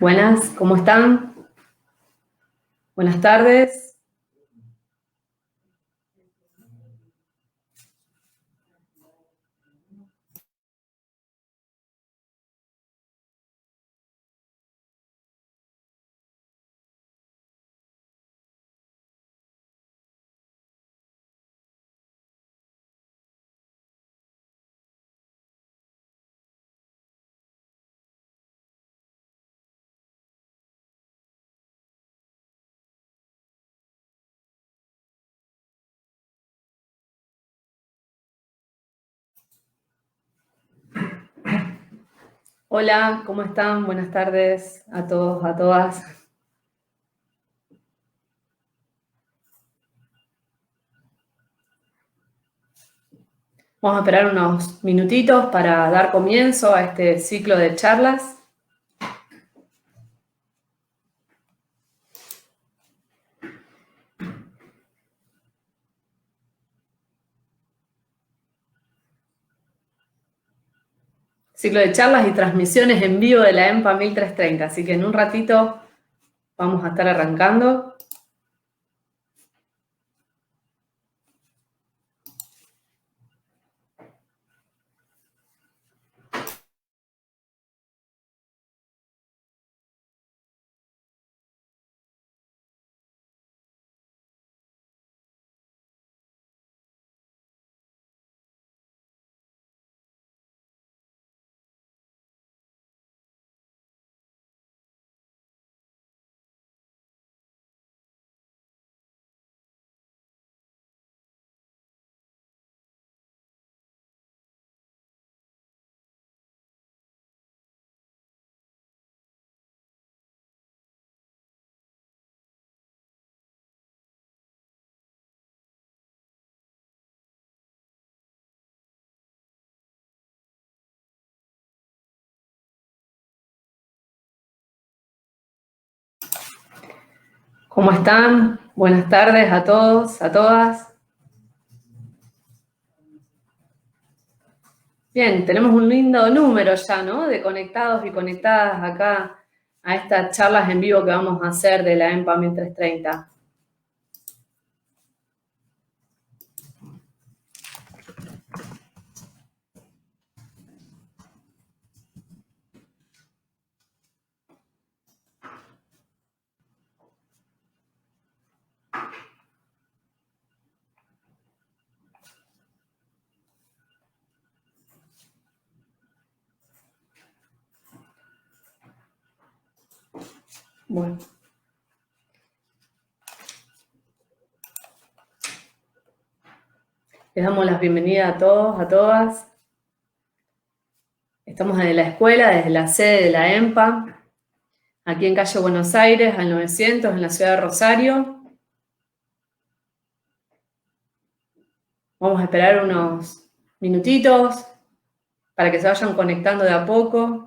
Buenas, ¿cómo están? Buenas tardes. Hola, ¿cómo están? Buenas tardes a todos, a todas. Vamos a esperar unos minutitos para dar comienzo a este ciclo de charlas. Ciclo de charlas y transmisiones en vivo de la EMPA 1330. Así que en un ratito vamos a estar arrancando. ¿Cómo están? Buenas tardes a todos, a todas. Bien, tenemos un lindo número ya, ¿no? De conectados y conectadas acá a estas charlas en vivo que vamos a hacer de la EMPA 1330. Bueno. Les damos la bienvenida a todos, a todas. Estamos en la escuela, desde la sede de la EMPA, aquí en calle Buenos Aires, al 900, en la ciudad de Rosario. Vamos a esperar unos minutitos para que se vayan conectando de a poco.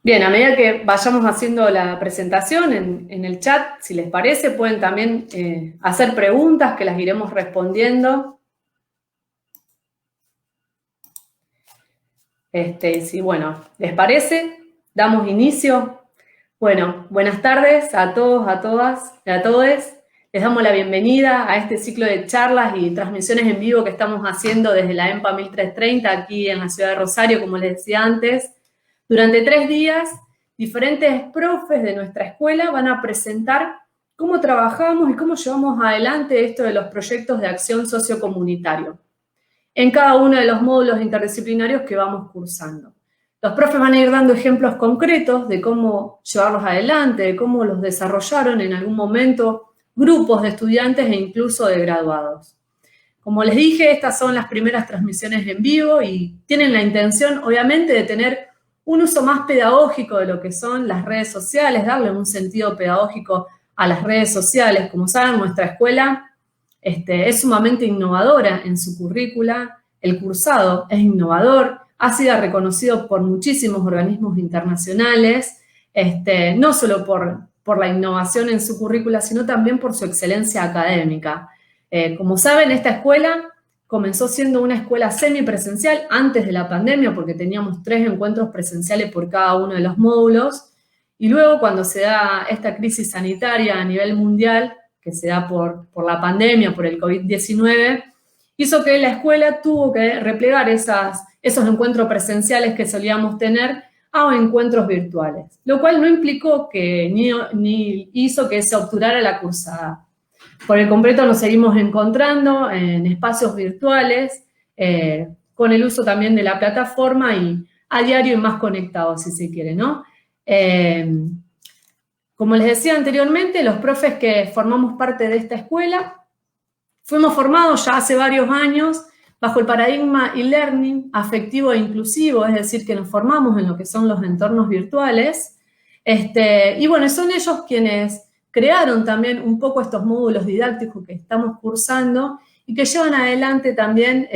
Bien, a medida que vayamos haciendo la presentación en el chat, si les parece, pueden también hacer preguntas que las iremos respondiendo. Si, bueno, ¿les parece? Damos inicio. Bueno, buenas tardes a todos, a todas y a todes. Les damos la bienvenida a este ciclo de charlas y transmisiones en vivo que estamos haciendo desde la EMPA 1330 aquí en la ciudad de Rosario, como les decía antes. Durante 3 días, diferentes profes de nuestra escuela van a presentar cómo trabajamos y cómo llevamos adelante esto de los proyectos de acción sociocomunitario en cada uno de los módulos interdisciplinarios que vamos cursando. Los profes van a ir dando ejemplos concretos de cómo llevarlos adelante, de cómo los desarrollaron en algún momento grupos de estudiantes e incluso de graduados. Como les dije, estas son las primeras transmisiones en vivo y tienen la intención, obviamente, de tener un uso más pedagógico de lo que son las redes sociales, darle un sentido pedagógico a las redes sociales. Como saben, nuestra escuela es sumamente innovadora en su currícula, el cursado es innovador, ha sido reconocido por muchísimos organismos internacionales, no solo por la innovación en su currícula, sino también por su excelencia académica. Como saben, esta escuela comenzó siendo una escuela semipresencial antes de la pandemia, porque teníamos 3 encuentros presenciales por cada uno de los módulos, y luego cuando se da esta crisis sanitaria a nivel mundial, que se da por la pandemia, por el COVID-19, hizo que la escuela tuvo que replegar esos encuentros presenciales que solíamos tener a encuentros virtuales, lo cual no implicó que ni hizo que se obturara la cursada. Por el completo nos seguimos encontrando en espacios virtuales, con el uso también de la plataforma y a diario y más conectados, si se quiere, ¿no? Como les decía anteriormente, los profes que formamos parte de esta escuela, fuimos formados ya hace varios años bajo el paradigma e-learning afectivo e inclusivo, es decir, que nos formamos en lo que son los entornos virtuales. Y bueno, son ellos quienes crearon también un poco estos módulos didácticos que estamos cursando y que llevan adelante también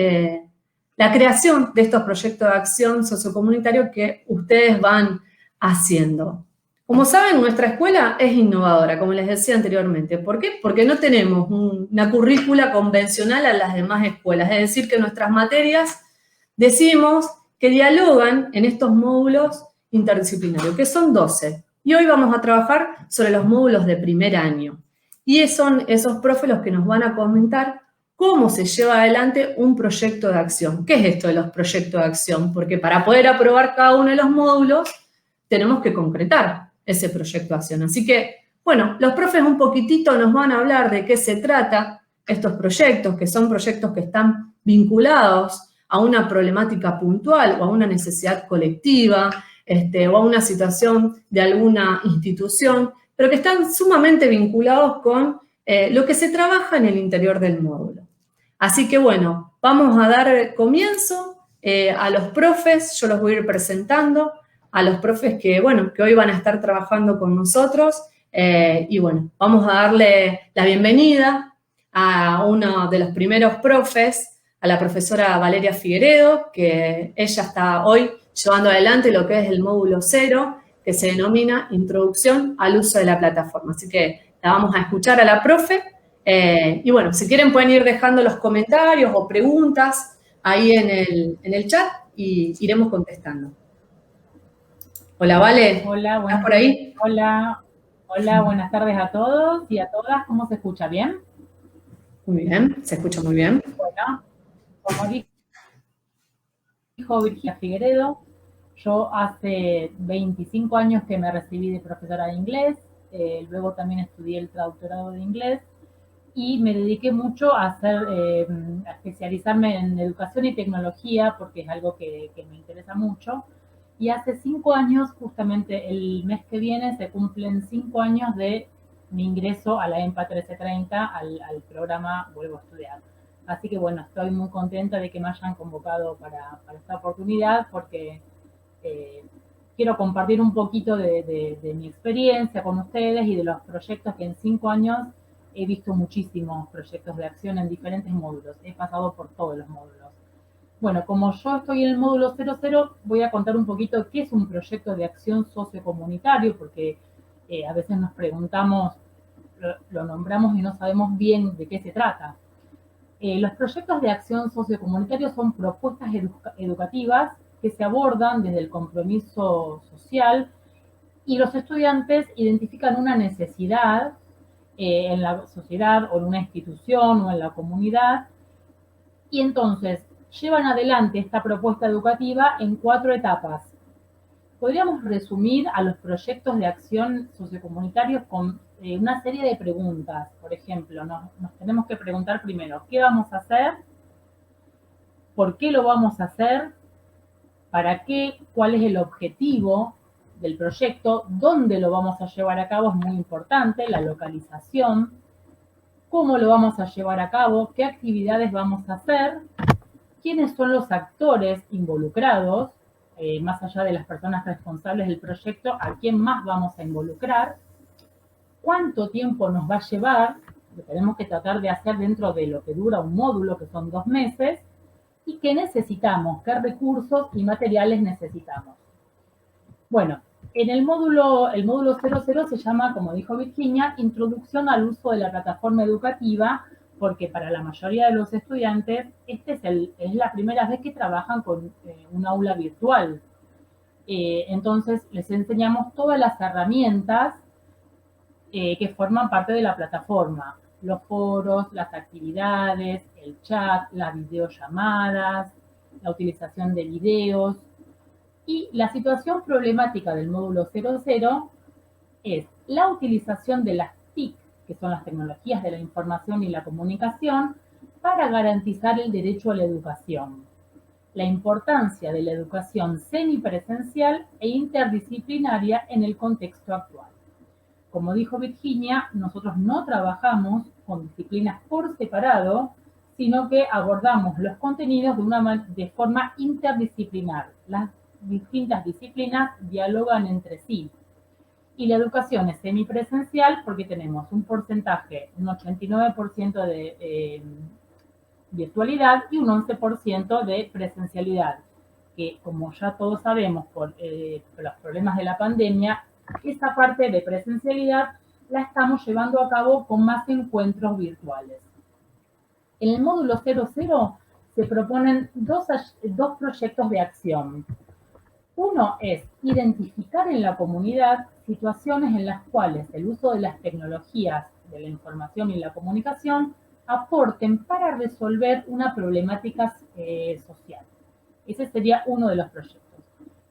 la creación de estos proyectos de acción sociocomunitario que ustedes van haciendo. Como saben, nuestra escuela es innovadora, como les decía anteriormente. ¿Por qué? Porque no tenemos una currícula convencional a las demás escuelas. Es decir, que nuestras materias decimos que dialogan en estos módulos interdisciplinarios, que son 12. Y hoy vamos a trabajar sobre los módulos de primer año. Y son esos profes los que nos van a comentar cómo se lleva adelante un proyecto de acción. ¿Qué es esto de los proyectos de acción? Porque para poder aprobar cada uno de los módulos, tenemos que concretar ese proyecto de acción. Así que, bueno, los profes un poquitito nos van a hablar de qué se trata estos proyectos, que son proyectos que están vinculados a una problemática puntual o a una necesidad colectiva, o a una situación de alguna institución, pero que están sumamente vinculados con lo que se trabaja en el interior del módulo. Así que, bueno, vamos a dar comienzo a los profes, yo los voy a ir presentando, a los profes que, bueno, que hoy van a estar trabajando con nosotros. Y bueno, vamos a darle la bienvenida a uno de los primeros profes, a la profesora Valeria Figueredo, que ella está hoy llevando adelante lo que es el módulo 0, que se denomina Introducción al uso de la plataforma. Así que la vamos a escuchar a la profe. Y bueno, si quieren pueden ir dejando los comentarios o preguntas ahí en el chat y iremos contestando. Hola, Vale. Hola, ¿Estás por ahí? Hola, buenas tardes a todos y a todas. ¿Cómo se escucha? ¿Bien? Muy bien, se escucha muy bien. Bueno, como dijo Virginia Figueredo, yo hace 25 años que me recibí de profesora de inglés, luego también estudié el traductorado de inglés y me dediqué mucho a a especializarme en educación y tecnología porque es algo que me interesa mucho. Y hace 5 años, justamente el mes que viene, se cumplen 5 años de mi ingreso a la EMPA 1330, al programa Vuelvo a Estudiar. Así que bueno, estoy muy contenta de que me hayan convocado para esta oportunidad porque quiero compartir un poquito de mi experiencia con ustedes y de los proyectos que en 5 años he visto muchísimos proyectos de acción en diferentes módulos. He pasado por todos los módulos. Bueno, como yo estoy en el módulo 00, voy a contar un poquito qué es un proyecto de acción sociocomunitario, porque a veces nos preguntamos, lo nombramos y no sabemos bien de qué se trata. Los proyectos de acción sociocomunitaria son propuestas educativas que se abordan desde el compromiso social y los estudiantes identifican una necesidad en la sociedad o en una institución o en la comunidad y entonces llevan adelante esta propuesta educativa en 4 etapas. Podríamos resumir a los proyectos de acción sociocomunitarios con una serie de preguntas. Por ejemplo, nos tenemos que preguntar primero, ¿qué vamos a hacer? ¿Por qué lo vamos a hacer? ¿Para qué? ¿Cuál es el objetivo del proyecto? ¿Dónde lo vamos a llevar a cabo? Es muy importante, la localización. ¿Cómo lo vamos a llevar a cabo? ¿Qué actividades vamos a hacer? ¿Quiénes son los actores involucrados? más allá de las personas responsables del proyecto, a quién más vamos a involucrar, cuánto tiempo nos va a llevar, lo tenemos que tratar de hacer dentro de lo que dura un módulo, que son 2 meses, y qué necesitamos, qué recursos y materiales necesitamos. Bueno, en el módulo 00 se llama, como dijo Virginia, Introducción al uso de la plataforma educativa, porque para la mayoría de los estudiantes es la primera vez que trabajan con un aula virtual. Entonces les enseñamos todas las herramientas que forman parte de la plataforma. Los foros, las actividades, el chat, las videollamadas, la utilización de videos. Y la situación problemática del módulo 00 es la utilización de las TIC, que son las tecnologías de la información y la comunicación, para garantizar el derecho a la educación. La importancia de la educación semipresencial e interdisciplinaria en el contexto actual. Como dijo Virginia, nosotros no trabajamos con disciplinas por separado, sino que abordamos los contenidos de forma interdisciplinar. Las distintas disciplinas dialogan entre sí. Y la educación es semipresencial porque tenemos un porcentaje, un 89% de virtualidad y un 11% de presencialidad, que como ya todos sabemos por los problemas de la pandemia, esta parte de presencialidad la estamos llevando a cabo con más encuentros virtuales. En el módulo 00 se proponen dos proyectos de acción. Uno es identificar en la comunidad situaciones en las cuales el uso de las tecnologías de la información y la comunicación aporten para resolver una problemática social. Ese sería uno de los proyectos.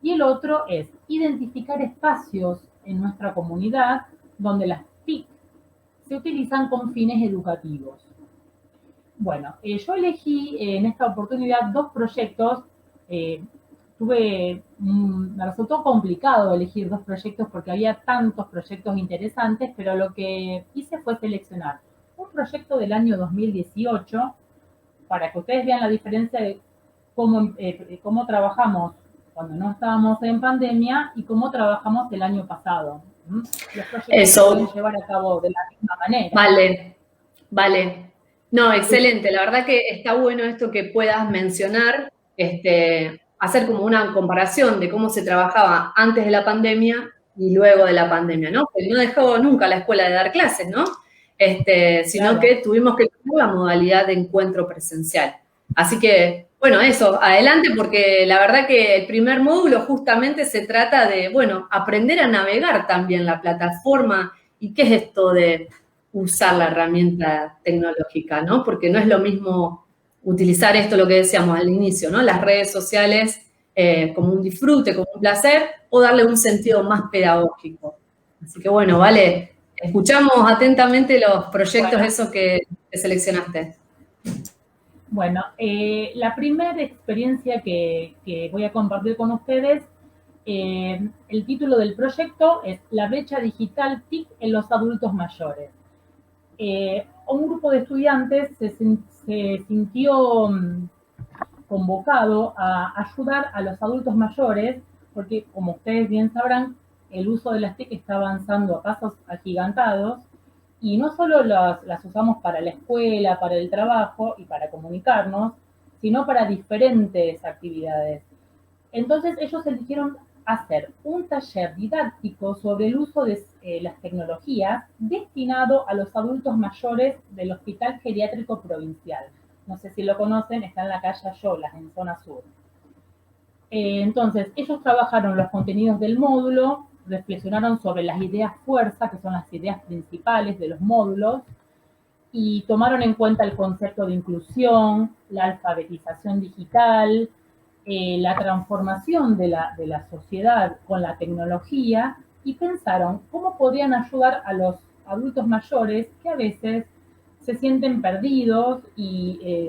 Y el otro es identificar espacios en nuestra comunidad donde las TIC se utilizan con fines educativos. Bueno, yo elegí en esta oportunidad 2 proyectos. Me resultó complicado elegir 2 proyectos porque había tantos proyectos interesantes, pero lo que hice fue seleccionar un proyecto del año 2018 para que ustedes vean la diferencia de cómo trabajamos cuando no estábamos en pandemia y cómo trabajamos el año pasado. Los proyectos se pueden llevar a cabo de la misma manera. Vale. No, excelente. La verdad que está bueno esto que puedas mencionar, hacer como una comparación de cómo se trabajaba antes de la pandemia y luego de la pandemia, ¿no? Porque no dejó nunca la escuela de dar clases, ¿no? Sino que tuvimos que cambiar la modalidad de encuentro presencial. Así que, bueno, eso, adelante, porque la verdad que el primer módulo justamente se trata de, bueno, aprender a navegar también la plataforma y qué es esto de usar la herramienta tecnológica, ¿no? Porque no es lo mismo utilizar esto, lo que decíamos al inicio, ¿no? Las redes sociales como un disfrute, como un placer, o darle un sentido más pedagógico. Así que, bueno, vale, escuchamos atentamente los proyectos esos que seleccionaste. Bueno, la primera experiencia que voy a compartir con ustedes, el título del proyecto es La brecha digital TIC en los adultos mayores. Un grupo de estudiantes se sintió convocado a ayudar a los adultos mayores, porque como ustedes bien sabrán, el uso de las TIC está avanzando a pasos agigantados, y no solo las usamos para la escuela, para el trabajo y para comunicarnos, sino para diferentes actividades. Entonces ellos eligieron hacer un taller didáctico sobre el uso de las tecnologías destinado a los adultos mayores del Hospital Geriátrico Provincial. No sé si lo conocen, está en la calle Ayolas, en zona sur. Entonces, ellos trabajaron los contenidos del módulo, reflexionaron sobre las ideas fuerza, que son las ideas principales de los módulos, y tomaron en cuenta el concepto de inclusión, la alfabetización digital, la transformación de la sociedad con la tecnología, y pensaron cómo podrían ayudar a los adultos mayores que a veces se sienten perdidos y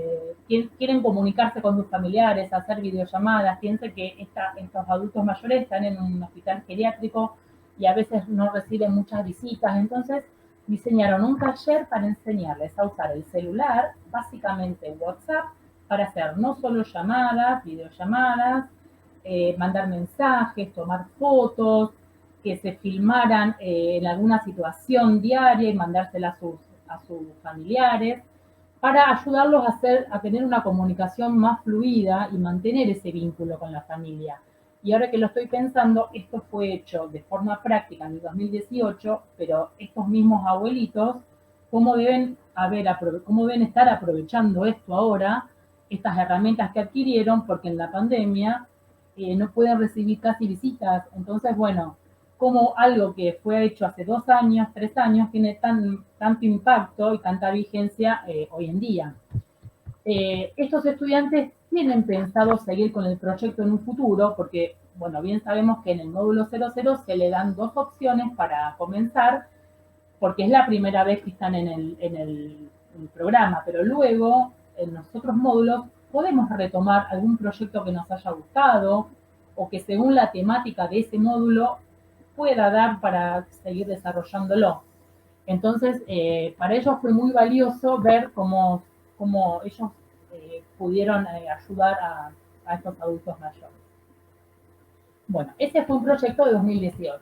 quieren comunicarse con sus familiares, hacer videollamadas. Piensen que estos adultos mayores están en un hospital geriátrico y a veces no reciben muchas visitas. Entonces diseñaron un taller para enseñarles a usar el celular, básicamente WhatsApp, para hacer no solo llamadas, videollamadas, mandar mensajes, tomar fotos, que se filmaran en alguna situación diaria y mandárselas a sus familiares, para ayudarlos a tener una comunicación más fluida y mantener ese vínculo con la familia. Y ahora que lo estoy pensando, esto fue hecho de forma práctica en el 2018, pero estos mismos abuelitos, cómo deben estar aprovechando esto ahora, estas herramientas que adquirieron, porque en la pandemia no pueden recibir casi visitas. Entonces, bueno, como algo que fue hecho hace 2 años, 3 años, tiene tanto impacto y tanta vigencia hoy en día. Estos estudiantes tienen pensado seguir con el proyecto en un futuro, porque, bueno, bien sabemos que en el módulo 00 se le dan 2 opciones para comenzar, porque es la primera vez que están en el programa, pero luego en los otros módulos podemos retomar algún proyecto que nos haya gustado o que según la temática de ese módulo pueda dar para seguir desarrollándolo. Entonces, para ellos fue muy valioso ver cómo ellos pudieron ayudar a estos adultos mayores. Bueno, ese fue un proyecto de 2018.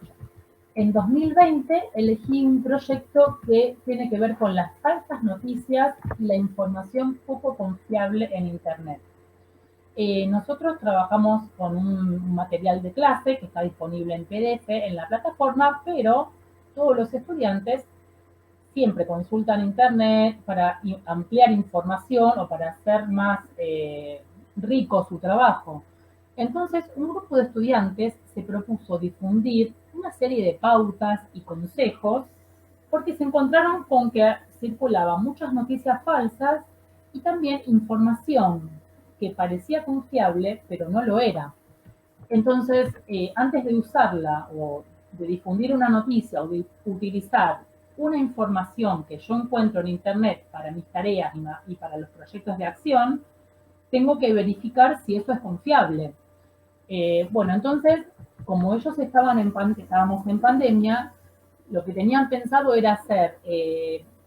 En 2020 elegí un proyecto que tiene que ver con las falsas noticias y la información poco confiable en Internet. Nosotros trabajamos con un material de clase que está disponible en PDF en la plataforma, pero todos los estudiantes siempre consultan Internet para ampliar información o para hacer más rico su trabajo. Entonces, un grupo de estudiantes se propuso difundir una serie de pautas y consejos porque se encontraron con que circulaban muchas noticias falsas y también información que parecía confiable, pero no lo era. Entonces, antes de usarla o de difundir una noticia o de utilizar una información que yo encuentro en Internet para mis tareas y para los proyectos de acción, tengo que verificar si eso es confiable. Bueno, entonces, como ellos estábamos en pandemia, lo que tenían pensado era hacer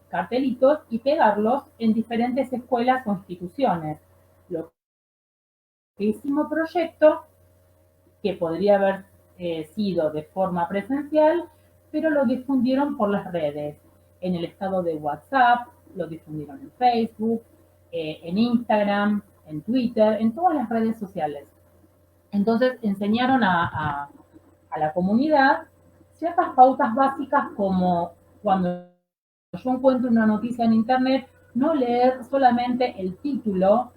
cartelitos y pegarlos en diferentes escuelas o instituciones. Lo que hicimos proyecto, que podría haber sido de forma presencial, pero lo difundieron por las redes, en el estado de WhatsApp, lo difundieron en Facebook, en Instagram, en Twitter, en todas las redes sociales. Entonces enseñaron a la comunidad ciertas pautas básicas como cuando yo encuentro una noticia en Internet, no leer solamente el título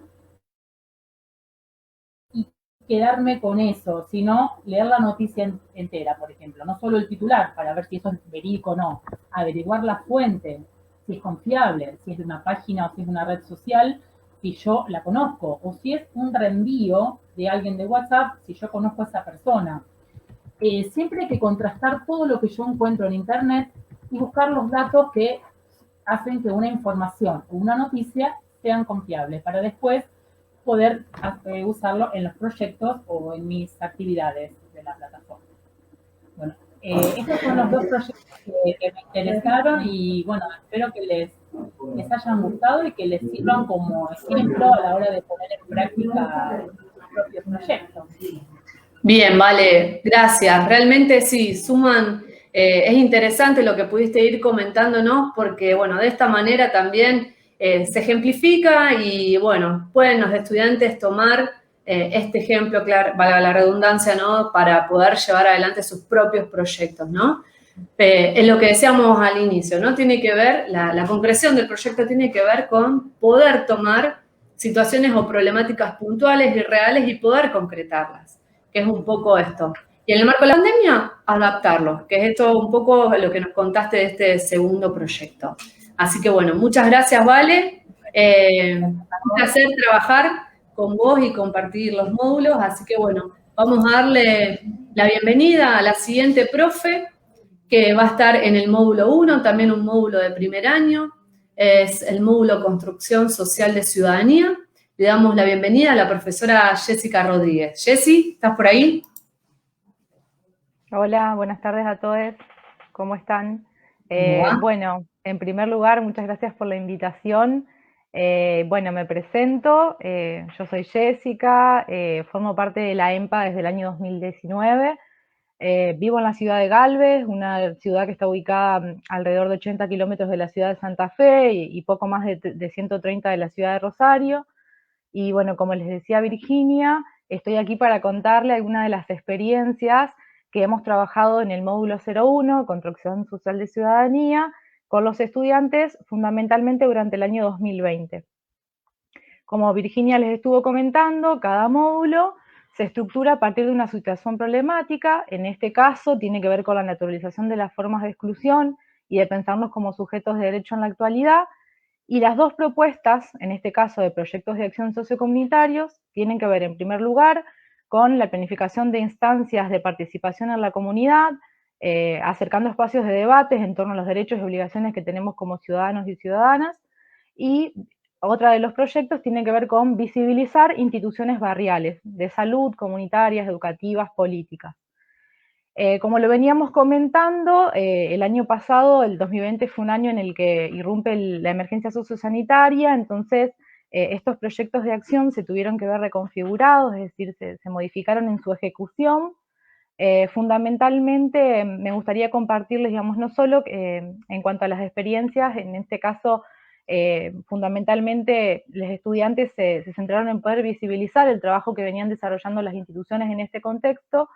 y quedarme con eso, sino leer la noticia entera, por ejemplo, no solo el titular para ver si eso es verídico o no, averiguar la fuente, si es confiable, si es de una página o si es de una red social, si yo la conozco, o si es un reenvío de alguien de WhatsApp, si yo conozco a esa persona. Siempre hay que contrastar todo lo que yo encuentro en Internet y buscar los datos que hacen que una información o una noticia sean confiables para después poder usarlo en los proyectos o en mis actividades de la plataforma. Bueno, estos son los 2 proyectos que me interesaron y bueno, espero que les hayan gustado y que les sirvan como ejemplo a la hora de poner en práctica sus propios proyectos. Bien, vale, gracias. Realmente sí, suman, es interesante lo que pudiste ir comentándonos porque, bueno, de esta manera también se ejemplifica y, bueno, pueden los estudiantes tomar este ejemplo, claro, valga la redundancia, ¿no?, para poder llevar adelante sus propios proyectos, ¿no? Es lo que decíamos al inicio, ¿no? Tiene que ver, la concreción del proyecto tiene que ver con poder tomar situaciones o problemáticas puntuales y reales y poder concretarlas, que es un poco esto. Y en el marco de la pandemia, adaptarlo, que es esto un poco lo que nos contaste de este segundo proyecto. Así que bueno, muchas gracias, Vale. Un placer trabajar con vos y compartir los módulos. Así que bueno, vamos a darle la bienvenida a la siguiente profe, que va a estar en el módulo 1, también un módulo de primer año. Es el módulo Construcción Social de Ciudadanía. Le damos la bienvenida a la profesora Jessica Rodríguez. Jessy, ¿estás por ahí? Hola, buenas tardes a todos. ¿Cómo están? Bueno, en primer lugar, muchas gracias por la invitación. Bueno, me presento, yo soy Jessica, formo parte de la EMPA desde el año 2019. Vivo en la ciudad de Galvez, una ciudad que está ubicada alrededor de 80 kilómetros de la ciudad de Santa Fe y poco más de 130 de la ciudad de Rosario. Y bueno, como les decía Virginia, estoy aquí para contarle algunas de las experiencias que hemos trabajado en el módulo 01, Construcción Social de Ciudadanía, con los estudiantes fundamentalmente durante el año 2020. Como Virginia les estuvo comentando, cada módulo se estructura a partir de una situación problemática. En este caso tiene que ver con la naturalización de las formas de exclusión y de pensarnos como sujetos de derecho en la actualidad. Y las dos propuestas, en este caso de proyectos de acción sociocomunitarios, tienen que ver en primer lugar con la planificación de instancias de participación en la comunidad, acercando espacios de debates en torno a los derechos y obligaciones que tenemos como ciudadanos y ciudadanas. Y otra de los proyectos tiene que ver con visibilizar instituciones barriales de salud, comunitarias, educativas, políticas. Como lo veníamos comentando, el año pasado, el 2020, fue un año en el que irrumpe la emergencia sociosanitaria, entonces estos proyectos de acción se tuvieron que ver reconfigurados, es decir, se modificaron en su ejecución. Fundamentalmente me gustaría compartirles, digamos, no solo en cuanto a las experiencias, en este caso, fundamentalmente los estudiantes se centraron en poder visibilizar el trabajo que venían desarrollando las instituciones en este contexto,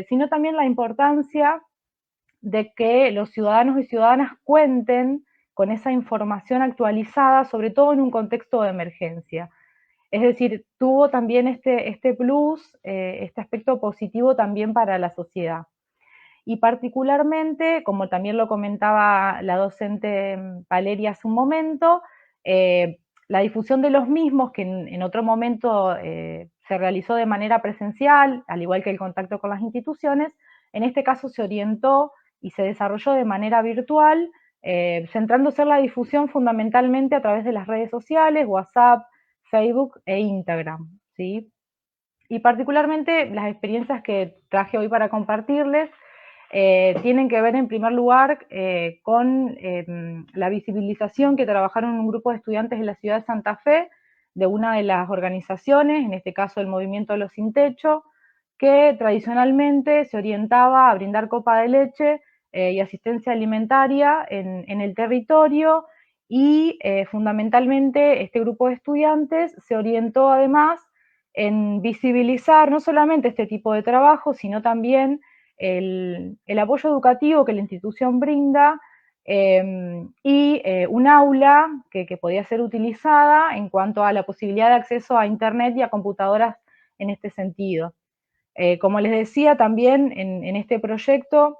sino también la importancia de que los ciudadanos y ciudadanas cuenten con esa información actualizada, sobre todo en un contexto de emergencia. Es decir, tuvo también este plus, este aspecto positivo también para la sociedad. Y particularmente, como también lo comentaba la docente Valeria hace un momento, la difusión de los mismos, que en otro momento se realizó de manera presencial, al igual que el contacto con las instituciones, en este caso se orientó y se desarrolló de manera virtual, centrándose en la difusión fundamentalmente a través de las redes sociales, WhatsApp, Facebook e Instagram, ¿sí? Y particularmente las experiencias que traje hoy para compartirles tienen que ver en primer lugar con la visibilización que trabajaron un grupo de estudiantes de la ciudad de Santa Fe, de una de las organizaciones, en este caso el Movimiento de los Sin Techo, que tradicionalmente se orientaba a brindar copa de leche y asistencia alimentaria en el territorio, y fundamentalmente este grupo de estudiantes se orientó además en visibilizar no solamente este tipo de trabajo, sino también el apoyo educativo que la institución brinda, y un aula que podía ser utilizada en cuanto a la posibilidad de acceso a Internet y a computadoras en este sentido. Como les decía, también en este proyecto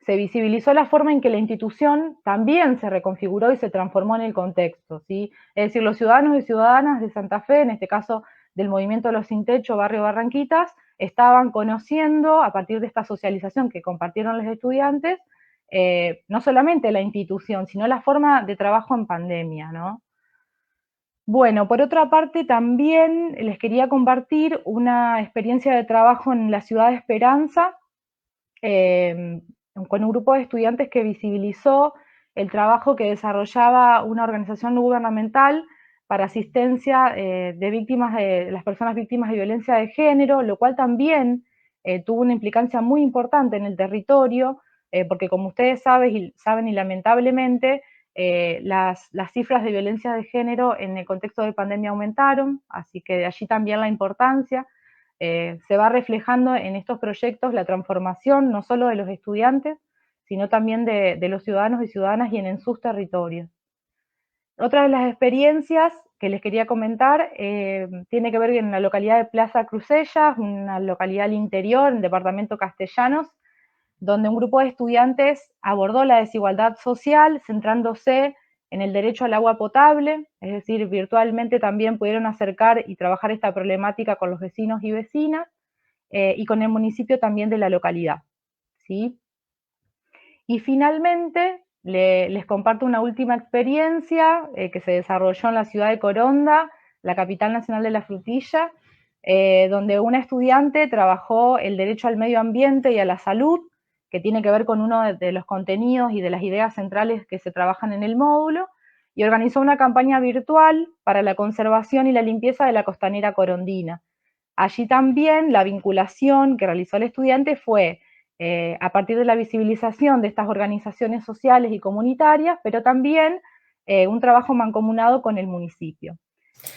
se visibilizó la forma en que la institución también se reconfiguró y se transformó en el contexto, ¿sí? Es decir, los ciudadanos y ciudadanas de Santa Fe, en este caso del Movimiento de los Sin Techo, Barrio Barranquitas, estaban conociendo, a partir de esta socialización que compartieron los estudiantes, no solamente la institución, sino la forma de trabajo en pandemia, ¿no? Bueno, por otra parte, también les quería compartir una experiencia de trabajo en la ciudad de Esperanza, con un grupo de estudiantes que visibilizó el trabajo que desarrollaba una organización no gubernamental para asistencia de víctimas, de las personas víctimas de violencia de género, lo cual también tuvo una implicancia muy importante en el territorio, porque como ustedes saben y lamentablemente, las cifras de violencia de género en el contexto de pandemia aumentaron, así que de allí también la importancia. Se va reflejando en estos proyectos la transformación no solo de los estudiantes, sino también de los ciudadanos y ciudadanas y en sus territorios. Otra de las experiencias que les quería comentar tiene que ver en la localidad de Plaza Crucellas, una localidad al interior, en el departamento Castellanos, donde un grupo de estudiantes abordó la desigualdad social centrándose en el derecho al agua potable, es decir, virtualmente también pudieron acercar y trabajar esta problemática con los vecinos y vecinas, y con el municipio también de la localidad, ¿sí? Y finalmente les comparto una última experiencia que se desarrolló en la ciudad de Coronda, la capital nacional de la frutilla, donde una estudiante trabajó el derecho al medio ambiente y a la salud, que tiene que ver con uno de los contenidos y de las ideas centrales que se trabajan en el módulo, y organizó una campaña virtual para la conservación y la limpieza de la costanera corondina. Allí también la vinculación que realizó el estudiante fue a partir de la visibilización de estas organizaciones sociales y comunitarias, pero también un trabajo mancomunado con el municipio.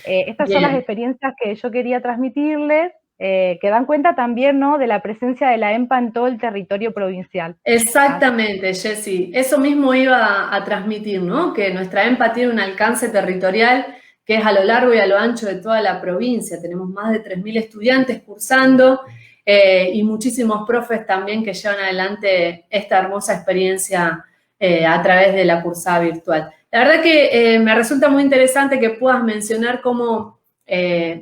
Estas son las Bien. experiencias que yo quería transmitirles, que dan cuenta también, ¿no?, de la presencia de la EMPA en todo el territorio provincial. Exactamente, Jessy. Eso mismo iba a transmitir, ¿no? Que nuestra EMPA tiene un alcance territorial que es a lo largo y a lo ancho de toda la provincia. Tenemos más de 3.000 estudiantes cursando y muchísimos profes también que llevan adelante esta hermosa experiencia a través de la cursada virtual. La verdad que me resulta muy interesante que puedas mencionar cómo,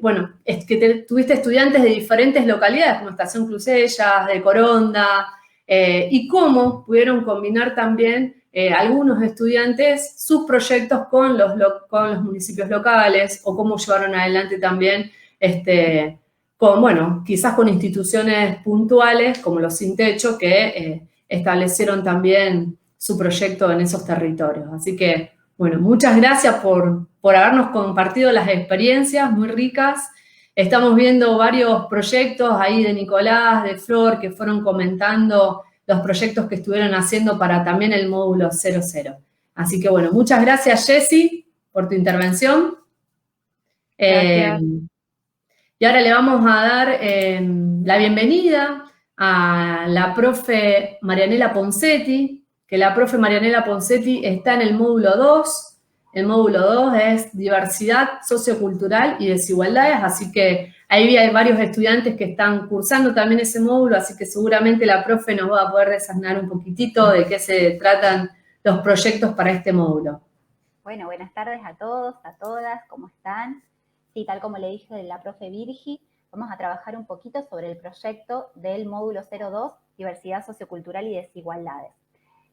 bueno, es que tuviste estudiantes de diferentes localidades, como Estación Crucellas, de Coronda, y cómo pudieron combinar también algunos estudiantes sus proyectos con los municipios locales o cómo llevaron adelante también bueno, quizás con instituciones puntuales como los Sin Techo que establecieron también su proyecto en esos territorios. Así que, bueno, muchas gracias por habernos compartido las experiencias muy ricas. Estamos viendo varios proyectos ahí de Nicolás, de Flor, que fueron comentando los proyectos que estuvieron haciendo para también el módulo 00. Así que bueno, muchas gracias, Jessy, por tu intervención. Gracias. Y ahora le vamos a dar la bienvenida a la profe Marianela Poncetti, que la profe Marianela Poncetti está en el módulo 2. El módulo 2 es diversidad sociocultural y desigualdades, así que ahí hay varios estudiantes que están cursando también ese módulo, así que seguramente la profe nos va a poder desasnar un poquitito de qué se tratan los proyectos para este módulo. Bueno, buenas tardes a todos, a todas, ¿cómo están? Sí, tal como le dije de la profe Virgi, vamos a trabajar un poquito sobre el proyecto del módulo 02, Diversidad Sociocultural y Desigualdades.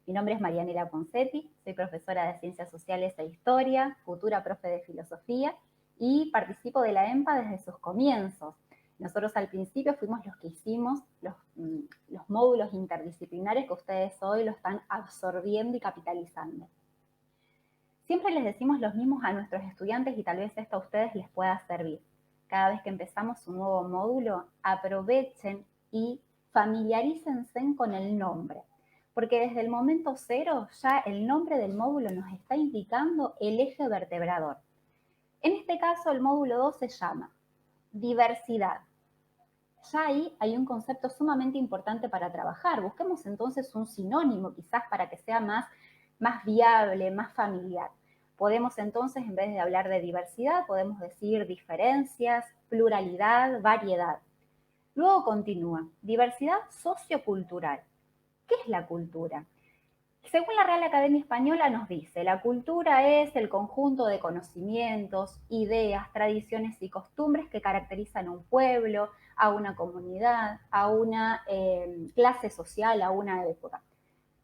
Mi nombre es Marianela Poncetti, soy profesora de Ciencias Sociales e Historia, futura profe de Filosofía, y participo de la EMPA desde sus comienzos. Nosotros al principio fuimos los que hicimos los módulos interdisciplinares que ustedes hoy lo están absorbiendo y capitalizando. Siempre les decimos los mismos a nuestros estudiantes y tal vez esto a ustedes les pueda servir. Cada vez que empezamos un nuevo módulo, aprovechen y familiarícense con el nombre. Porque desde el momento 0 ya el nombre del módulo nos está indicando el eje vertebrador. En este caso el módulo 2 se llama diversidad. Ya ahí hay un concepto sumamente importante para trabajar. Busquemos entonces un sinónimo quizás para que sea más viable, más familiar. Podemos entonces, en vez de hablar de diversidad, podemos decir diferencias, pluralidad, variedad. Luego continúa, diversidad sociocultural. ¿Qué es la cultura? Según la Real Academia Española nos dice, la cultura es el conjunto de conocimientos, ideas, tradiciones y costumbres que caracterizan a un pueblo, a una comunidad, a una clase social, a una época.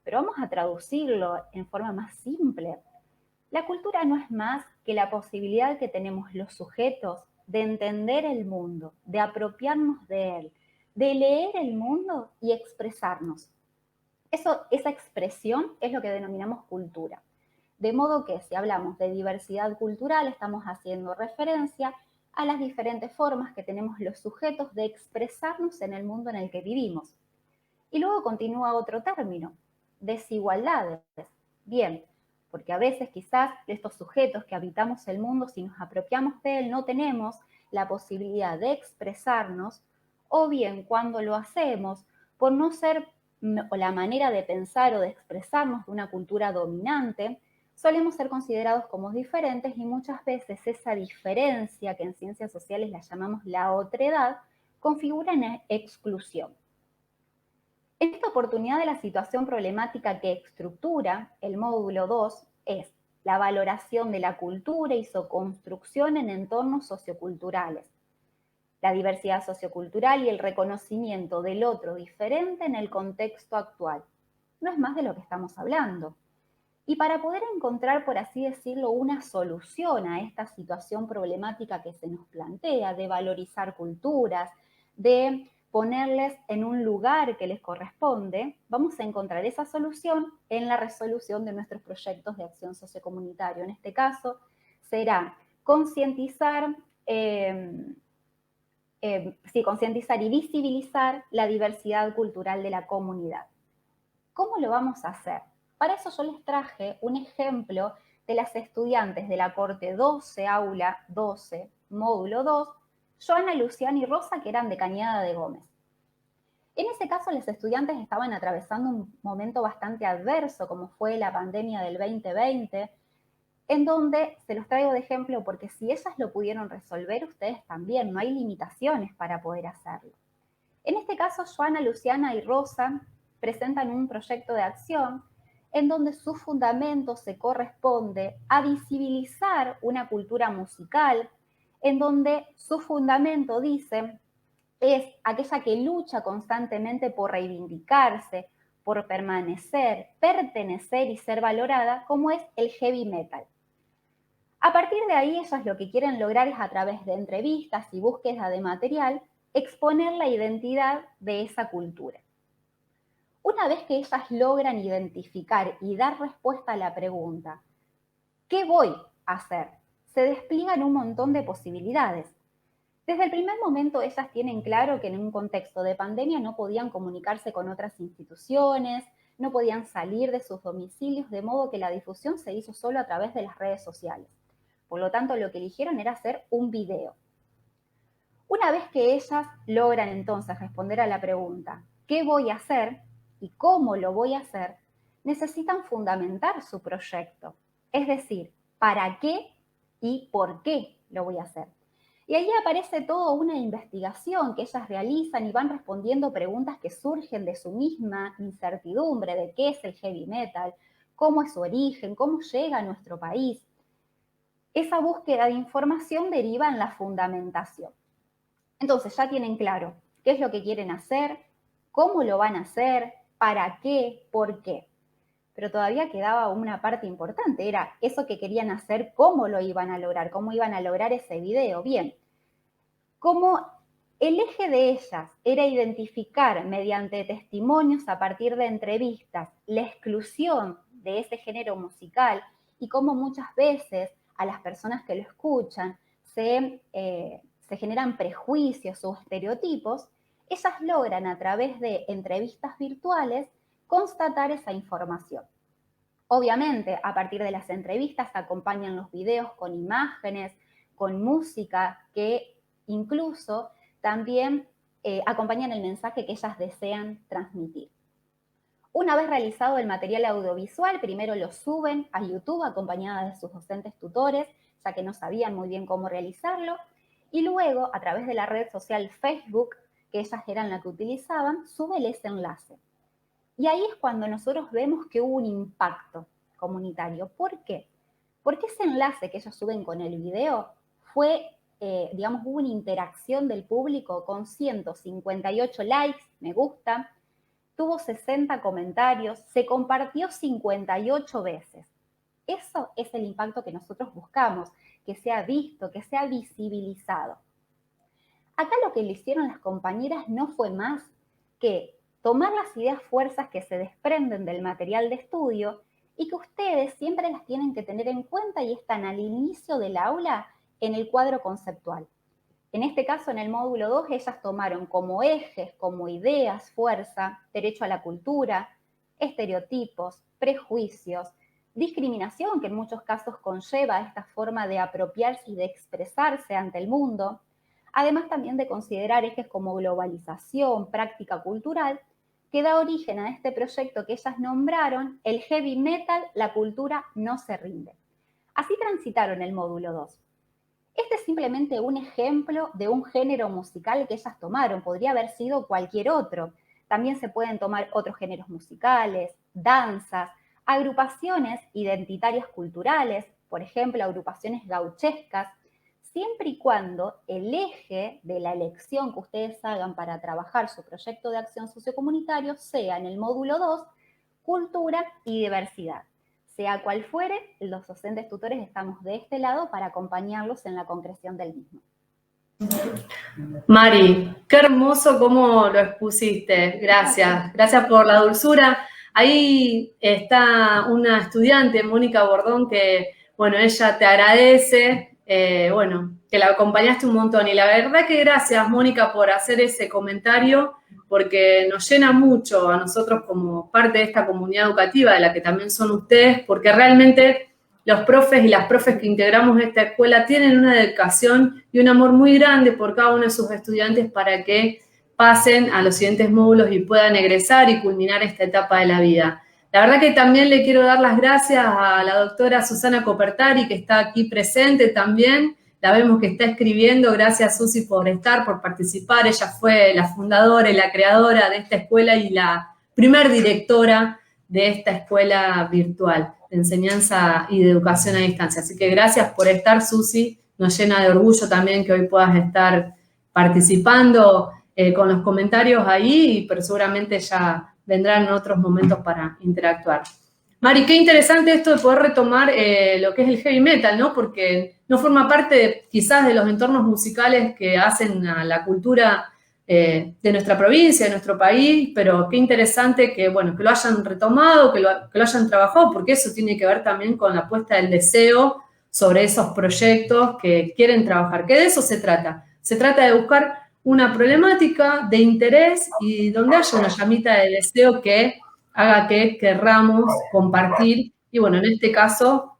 Pero vamos a traducirlo en forma más simple. La cultura no es más que la posibilidad que tenemos los sujetos de entender el mundo, de apropiarnos de él, de leer el mundo y expresarnos. Esa expresión es lo que denominamos cultura. De modo que si hablamos de diversidad cultural, estamos haciendo referencia a las diferentes formas que tenemos los sujetos de expresarnos en el mundo en el que vivimos. Y luego continúa otro término, desigualdades. Bien, porque a veces quizás estos sujetos que habitamos el mundo, si nos apropiamos de él, no tenemos la posibilidad de expresarnos, o bien cuando lo hacemos, por no ser o la manera de pensar o de expresarnos de una cultura dominante, solemos ser considerados como diferentes y muchas veces esa diferencia, que en ciencias sociales la llamamos la otredad, configura en exclusión. En esta oportunidad de la situación problemática que estructura el módulo 2 es la valoración de la cultura y su construcción en entornos socioculturales, la diversidad sociocultural y el reconocimiento del otro diferente en el contexto actual. No es más de lo que estamos hablando. Y para poder encontrar, por así decirlo, una solución a esta situación problemática que se nos plantea de valorizar culturas, de ponerles en un lugar que les corresponde, vamos a encontrar esa solución en la resolución de nuestros proyectos de acción sociocomunitaria. En este caso, será concientizar concientizar y visibilizar la diversidad cultural de la comunidad. ¿Cómo lo vamos a hacer? Para eso yo les traje un ejemplo de las estudiantes de la corte 12, aula 12, módulo 2, Joana, Luciana y Rosa, que eran de Cañada de Gómez. En ese caso, los estudiantes estaban atravesando un momento bastante adverso, como fue la pandemia del 2020, en donde se los traigo de ejemplo porque si ellas lo pudieron resolver, ustedes también, no hay limitaciones para poder hacerlo. En este caso, Joana, Luciana y Rosa presentan un proyecto de acción en donde su fundamento se corresponde a visibilizar una cultura musical, en donde su fundamento, dice, es aquella que lucha constantemente por reivindicarse, por permanecer, pertenecer y ser valorada, como es el heavy metal. A partir de ahí, ellas lo que quieren lograr es, a través de entrevistas y búsqueda de material, exponer la identidad de esa cultura. Una vez que ellas logran identificar y dar respuesta a la pregunta, ¿qué voy a hacer?, se despliegan un montón de posibilidades. Desde el primer momento, ellas tienen claro que en un contexto de pandemia no podían comunicarse con otras instituciones, no podían salir de sus domicilios, de modo que la difusión se hizo solo a través de las redes sociales. Por lo tanto, lo que eligieron era hacer un video. Una vez que ellas logran entonces responder a la pregunta, ¿qué voy a hacer y cómo lo voy a hacer?, necesitan fundamentar su proyecto. Es decir, ¿para qué y por qué lo voy a hacer? Y ahí aparece toda una investigación que ellas realizan y van respondiendo preguntas que surgen de su misma incertidumbre de qué es el heavy metal, cómo es su origen, cómo llega a nuestro país. Esa búsqueda de información deriva en la fundamentación. Entonces ya tienen claro qué es lo que quieren hacer, cómo lo van a hacer, para qué, por qué. Pero todavía quedaba una parte importante, era eso que querían hacer, cómo lo iban a lograr, cómo iban a lograr ese video. Bien, como el eje de ellas era identificar mediante testimonios a partir de entrevistas la exclusión de ese género musical y cómo muchas veces a las personas que lo escuchan se generan prejuicios o estereotipos, ellas logran a través de entrevistas virtuales constatar esa información. Obviamente, a partir de las entrevistas acompañan los videos con imágenes, con música que incluso también acompañan el mensaje que ellas desean transmitir. Una vez realizado el material audiovisual, primero lo suben a YouTube acompañada de sus docentes tutores, ya que no sabían muy bien cómo realizarlo, y luego, a través de la red social Facebook, que ellas eran la que utilizaban, suben ese enlace. Y ahí es cuando nosotros vemos que hubo un impacto comunitario. ¿Por qué? Porque ese enlace que ellos suben con el video fue, hubo una interacción del público con 158 likes, me gusta, tuvo 60 comentarios, se compartió 58 veces. Eso es el impacto que nosotros buscamos, que sea visto, que sea visibilizado. Acá lo que le hicieron las compañeras no fue más que tomar las ideas fuerzas que se desprenden del material de estudio y que ustedes siempre las tienen que tener en cuenta y están al inicio del aula en el cuadro conceptual. En este caso, en el módulo 2, ellas tomaron como ejes, como ideas, fuerza, derecho a la cultura, estereotipos, prejuicios, discriminación, que en muchos casos conlleva esta forma de apropiarse y de expresarse ante el mundo, además también de considerar ejes como globalización, práctica cultural, que da origen a este proyecto que ellas nombraron el heavy metal, la cultura no se rinde. Así transitaron el módulo 2. Este es simplemente un ejemplo de un género musical que ellas tomaron, podría haber sido cualquier otro. También se pueden tomar otros géneros musicales, danzas, agrupaciones identitarias culturales, por ejemplo, agrupaciones gauchescas, siempre y cuando el eje de la elección que ustedes hagan para trabajar su proyecto de acción sociocomunitario sea en el módulo 2, cultura y diversidad. Sea cual fuere, los docentes tutores estamos de este lado para acompañarlos en la concreción del mismo. Mari, qué hermoso cómo lo expusiste. Gracias, gracias por la dulzura. Ahí está una estudiante, Mónica Bordón, que, bueno, ella te agradece, bueno, que la acompañaste un montón. Y la verdad que gracias, Mónica, por hacer ese comentario, porque nos llena mucho a nosotros como parte de esta comunidad educativa, de la que también son ustedes, porque realmente los profes y las profes que integramos esta escuela tienen una dedicación y un amor muy grande por cada uno de sus estudiantes para que pasen a los siguientes módulos y puedan egresar y culminar esta etapa de la vida. La verdad que también le quiero dar las gracias a la doctora Susana Copertari, que está aquí presente también. La vemos que está escribiendo. Gracias, Susi, por estar, por participar. Ella fue la fundadora y la creadora de esta escuela y la primer directora de esta escuela virtual de enseñanza y de educación a distancia. Así que gracias por estar, Susi. Nos llena de orgullo también que hoy puedas estar participando con los comentarios ahí, pero seguramente ya vendrán otros momentos para interactuar. Mari, qué interesante esto de poder retomar lo que es el heavy metal, ¿no? Porque no forma parte quizás de los entornos musicales que hacen a la cultura de nuestra provincia, de nuestro país, pero qué interesante que, bueno, que lo hayan retomado, que lo hayan trabajado, porque eso tiene que ver también con la puesta del deseo sobre esos proyectos que quieren trabajar, que de eso se trata. Se trata de buscar una problemática de interés y donde haya una llamita de deseo que haga que querramos compartir, y bueno, en este caso,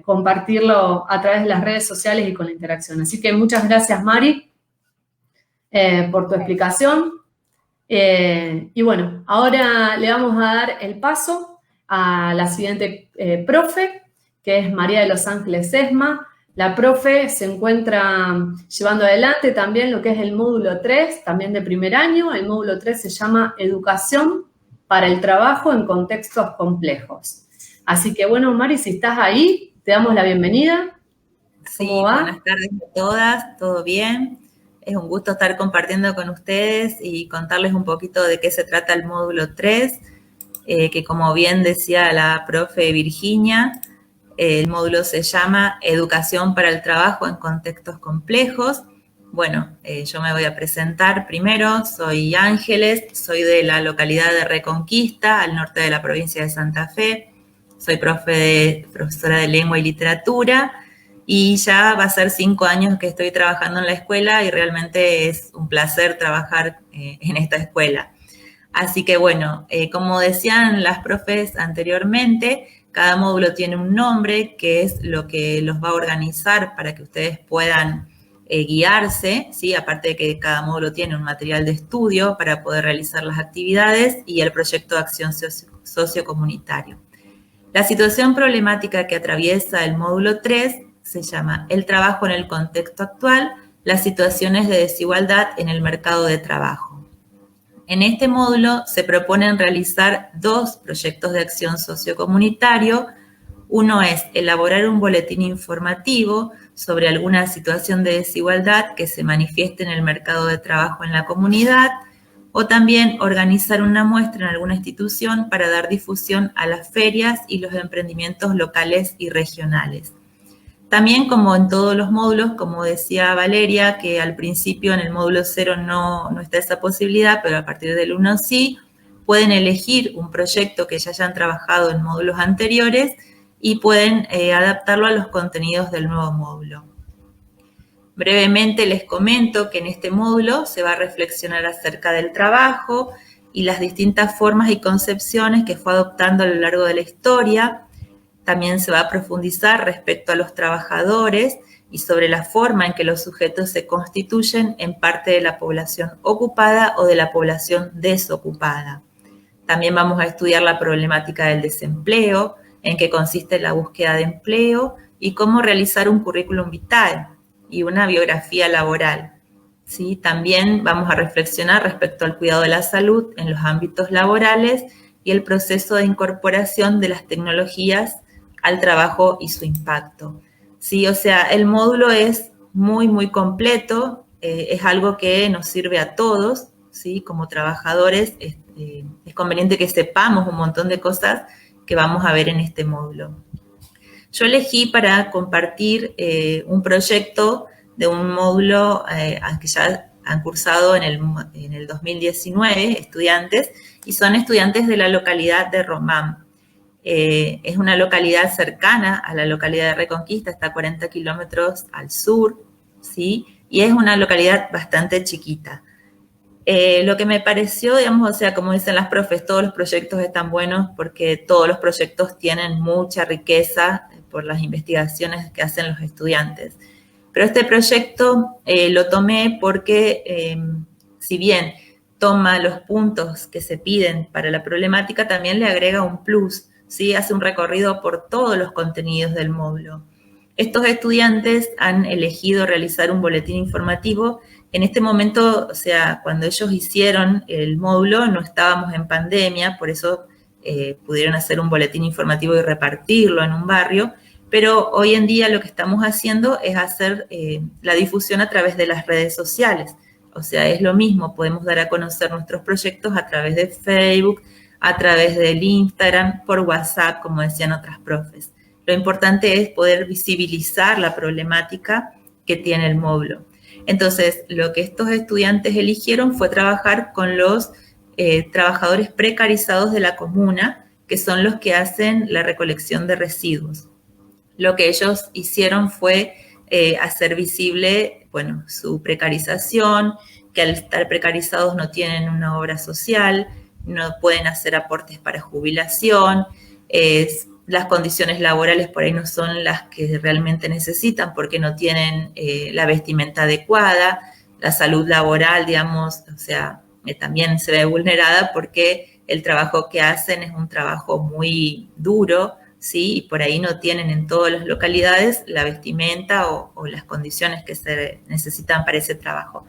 compartirlo a través de las redes sociales y con la interacción. Así que muchas gracias, Mari, por tu explicación. Y bueno, ahora le vamos a dar el paso a la siguiente profe, que es María de los Ángeles Sesma. La profe se encuentra llevando adelante también lo que es el módulo 3, también de primer año. El módulo 3 se llama Educación para el Trabajo en Contextos Complejos. Así que bueno, Mari, si estás ahí, te damos la bienvenida. Sí, buenas tardes a todas, ¿todo bien? Es un gusto estar compartiendo con ustedes y contarles un poquito de qué se trata el módulo 3, que como bien decía la profe Virginia, el módulo se llama Educación para el Trabajo en Contextos Complejos. Bueno, yo me voy a presentar primero. Soy Ángeles, soy de la localidad de Reconquista, al norte de la provincia de Santa Fe. Soy profesora de lengua y literatura y ya va a ser 5 años que estoy trabajando en la escuela y realmente es un placer trabajar en esta escuela. Así que bueno, como decían las profes anteriormente, cada módulo tiene un nombre que es lo que los va a organizar para que ustedes puedan guiarse, ¿sí? Aparte de que cada módulo tiene un material de estudio para poder realizar las actividades y el proyecto de acción sociocomunitario. La situación problemática que atraviesa el módulo 3 se llama El trabajo en el contexto actual, las situaciones de desigualdad en el mercado de trabajo. En este módulo se proponen realizar 2 proyectos de acción sociocomunitario. Uno es elaborar un boletín informativo sobre alguna situación de desigualdad que se manifieste en el mercado de trabajo en la comunidad, o también organizar una muestra en alguna institución para dar difusión a las ferias y los emprendimientos locales y regionales. También, como en todos los módulos, como decía Valeria, que al principio en el módulo 0 no está esa posibilidad, pero a partir del 1 sí, pueden elegir un proyecto que ya hayan trabajado en módulos anteriores y pueden adaptarlo a los contenidos del nuevo módulo. Brevemente les comento que en este módulo se va a reflexionar acerca del trabajo y las distintas formas y concepciones que fue adoptando a lo largo de la historia. También se va a profundizar respecto a los trabajadores y sobre la forma en que los sujetos se constituyen en parte de la población ocupada o de la población desocupada. También vamos a estudiar la problemática del desempleo, en qué consiste la búsqueda de empleo y cómo realizar un currículum vitae y una biografía laboral. ¿Sí? También vamos a reflexionar respecto al cuidado de la salud en los ámbitos laborales y el proceso de incorporación de las tecnologías al trabajo y su impacto. Sí, o sea, el módulo es muy, muy completo, es algo que nos sirve a todos, ¿sí? Como trabajadores es conveniente que sepamos un montón de cosas que vamos a ver en este módulo. Yo elegí para compartir un proyecto de un módulo que ya han cursado en el 2019 estudiantes, y son estudiantes de la localidad de Román. Es una localidad cercana a la localidad de Reconquista, está a 40 kilómetros al sur, ¿sí? Y es una localidad bastante chiquita. Lo que me pareció, digamos, o sea, como dicen las profes, todos los proyectos están buenos porque todos los proyectos tienen mucha riqueza por las investigaciones que hacen los estudiantes. Pero este proyecto lo tomé porque, si bien toma los puntos que se piden para la problemática, también le agrega un plus, ¿sí? Hace un recorrido por todos los contenidos del módulo. Estos estudiantes han elegido realizar un boletín informativo. En este momento, o sea, cuando ellos hicieron el módulo, no estábamos en pandemia, por eso pudieron hacer un boletín informativo y repartirlo en un barrio, pero hoy en día lo que estamos haciendo es hacer la difusión a través de las redes sociales. O sea, es lo mismo, podemos dar a conocer nuestros proyectos a través de Facebook, a través del Instagram, por WhatsApp, como decían otras profes. Lo importante es poder visibilizar la problemática que tiene el módulo. Entonces, lo que estos estudiantes eligieron fue trabajar con los trabajadores precarizados de la comuna, que son los que hacen la recolección de residuos. Lo que ellos hicieron fue hacer visible, bueno, su precarización, que al estar precarizados no tienen una obra social, no pueden hacer aportes para jubilación, las condiciones laborales por ahí no son las que realmente necesitan porque no tienen la vestimenta adecuada, la salud laboral, digamos, o sea, también se ve vulnerada porque el trabajo que hacen es un trabajo muy duro, ¿sí? Y por ahí no tienen en todas las localidades la vestimenta o las condiciones que se necesitan para ese trabajo.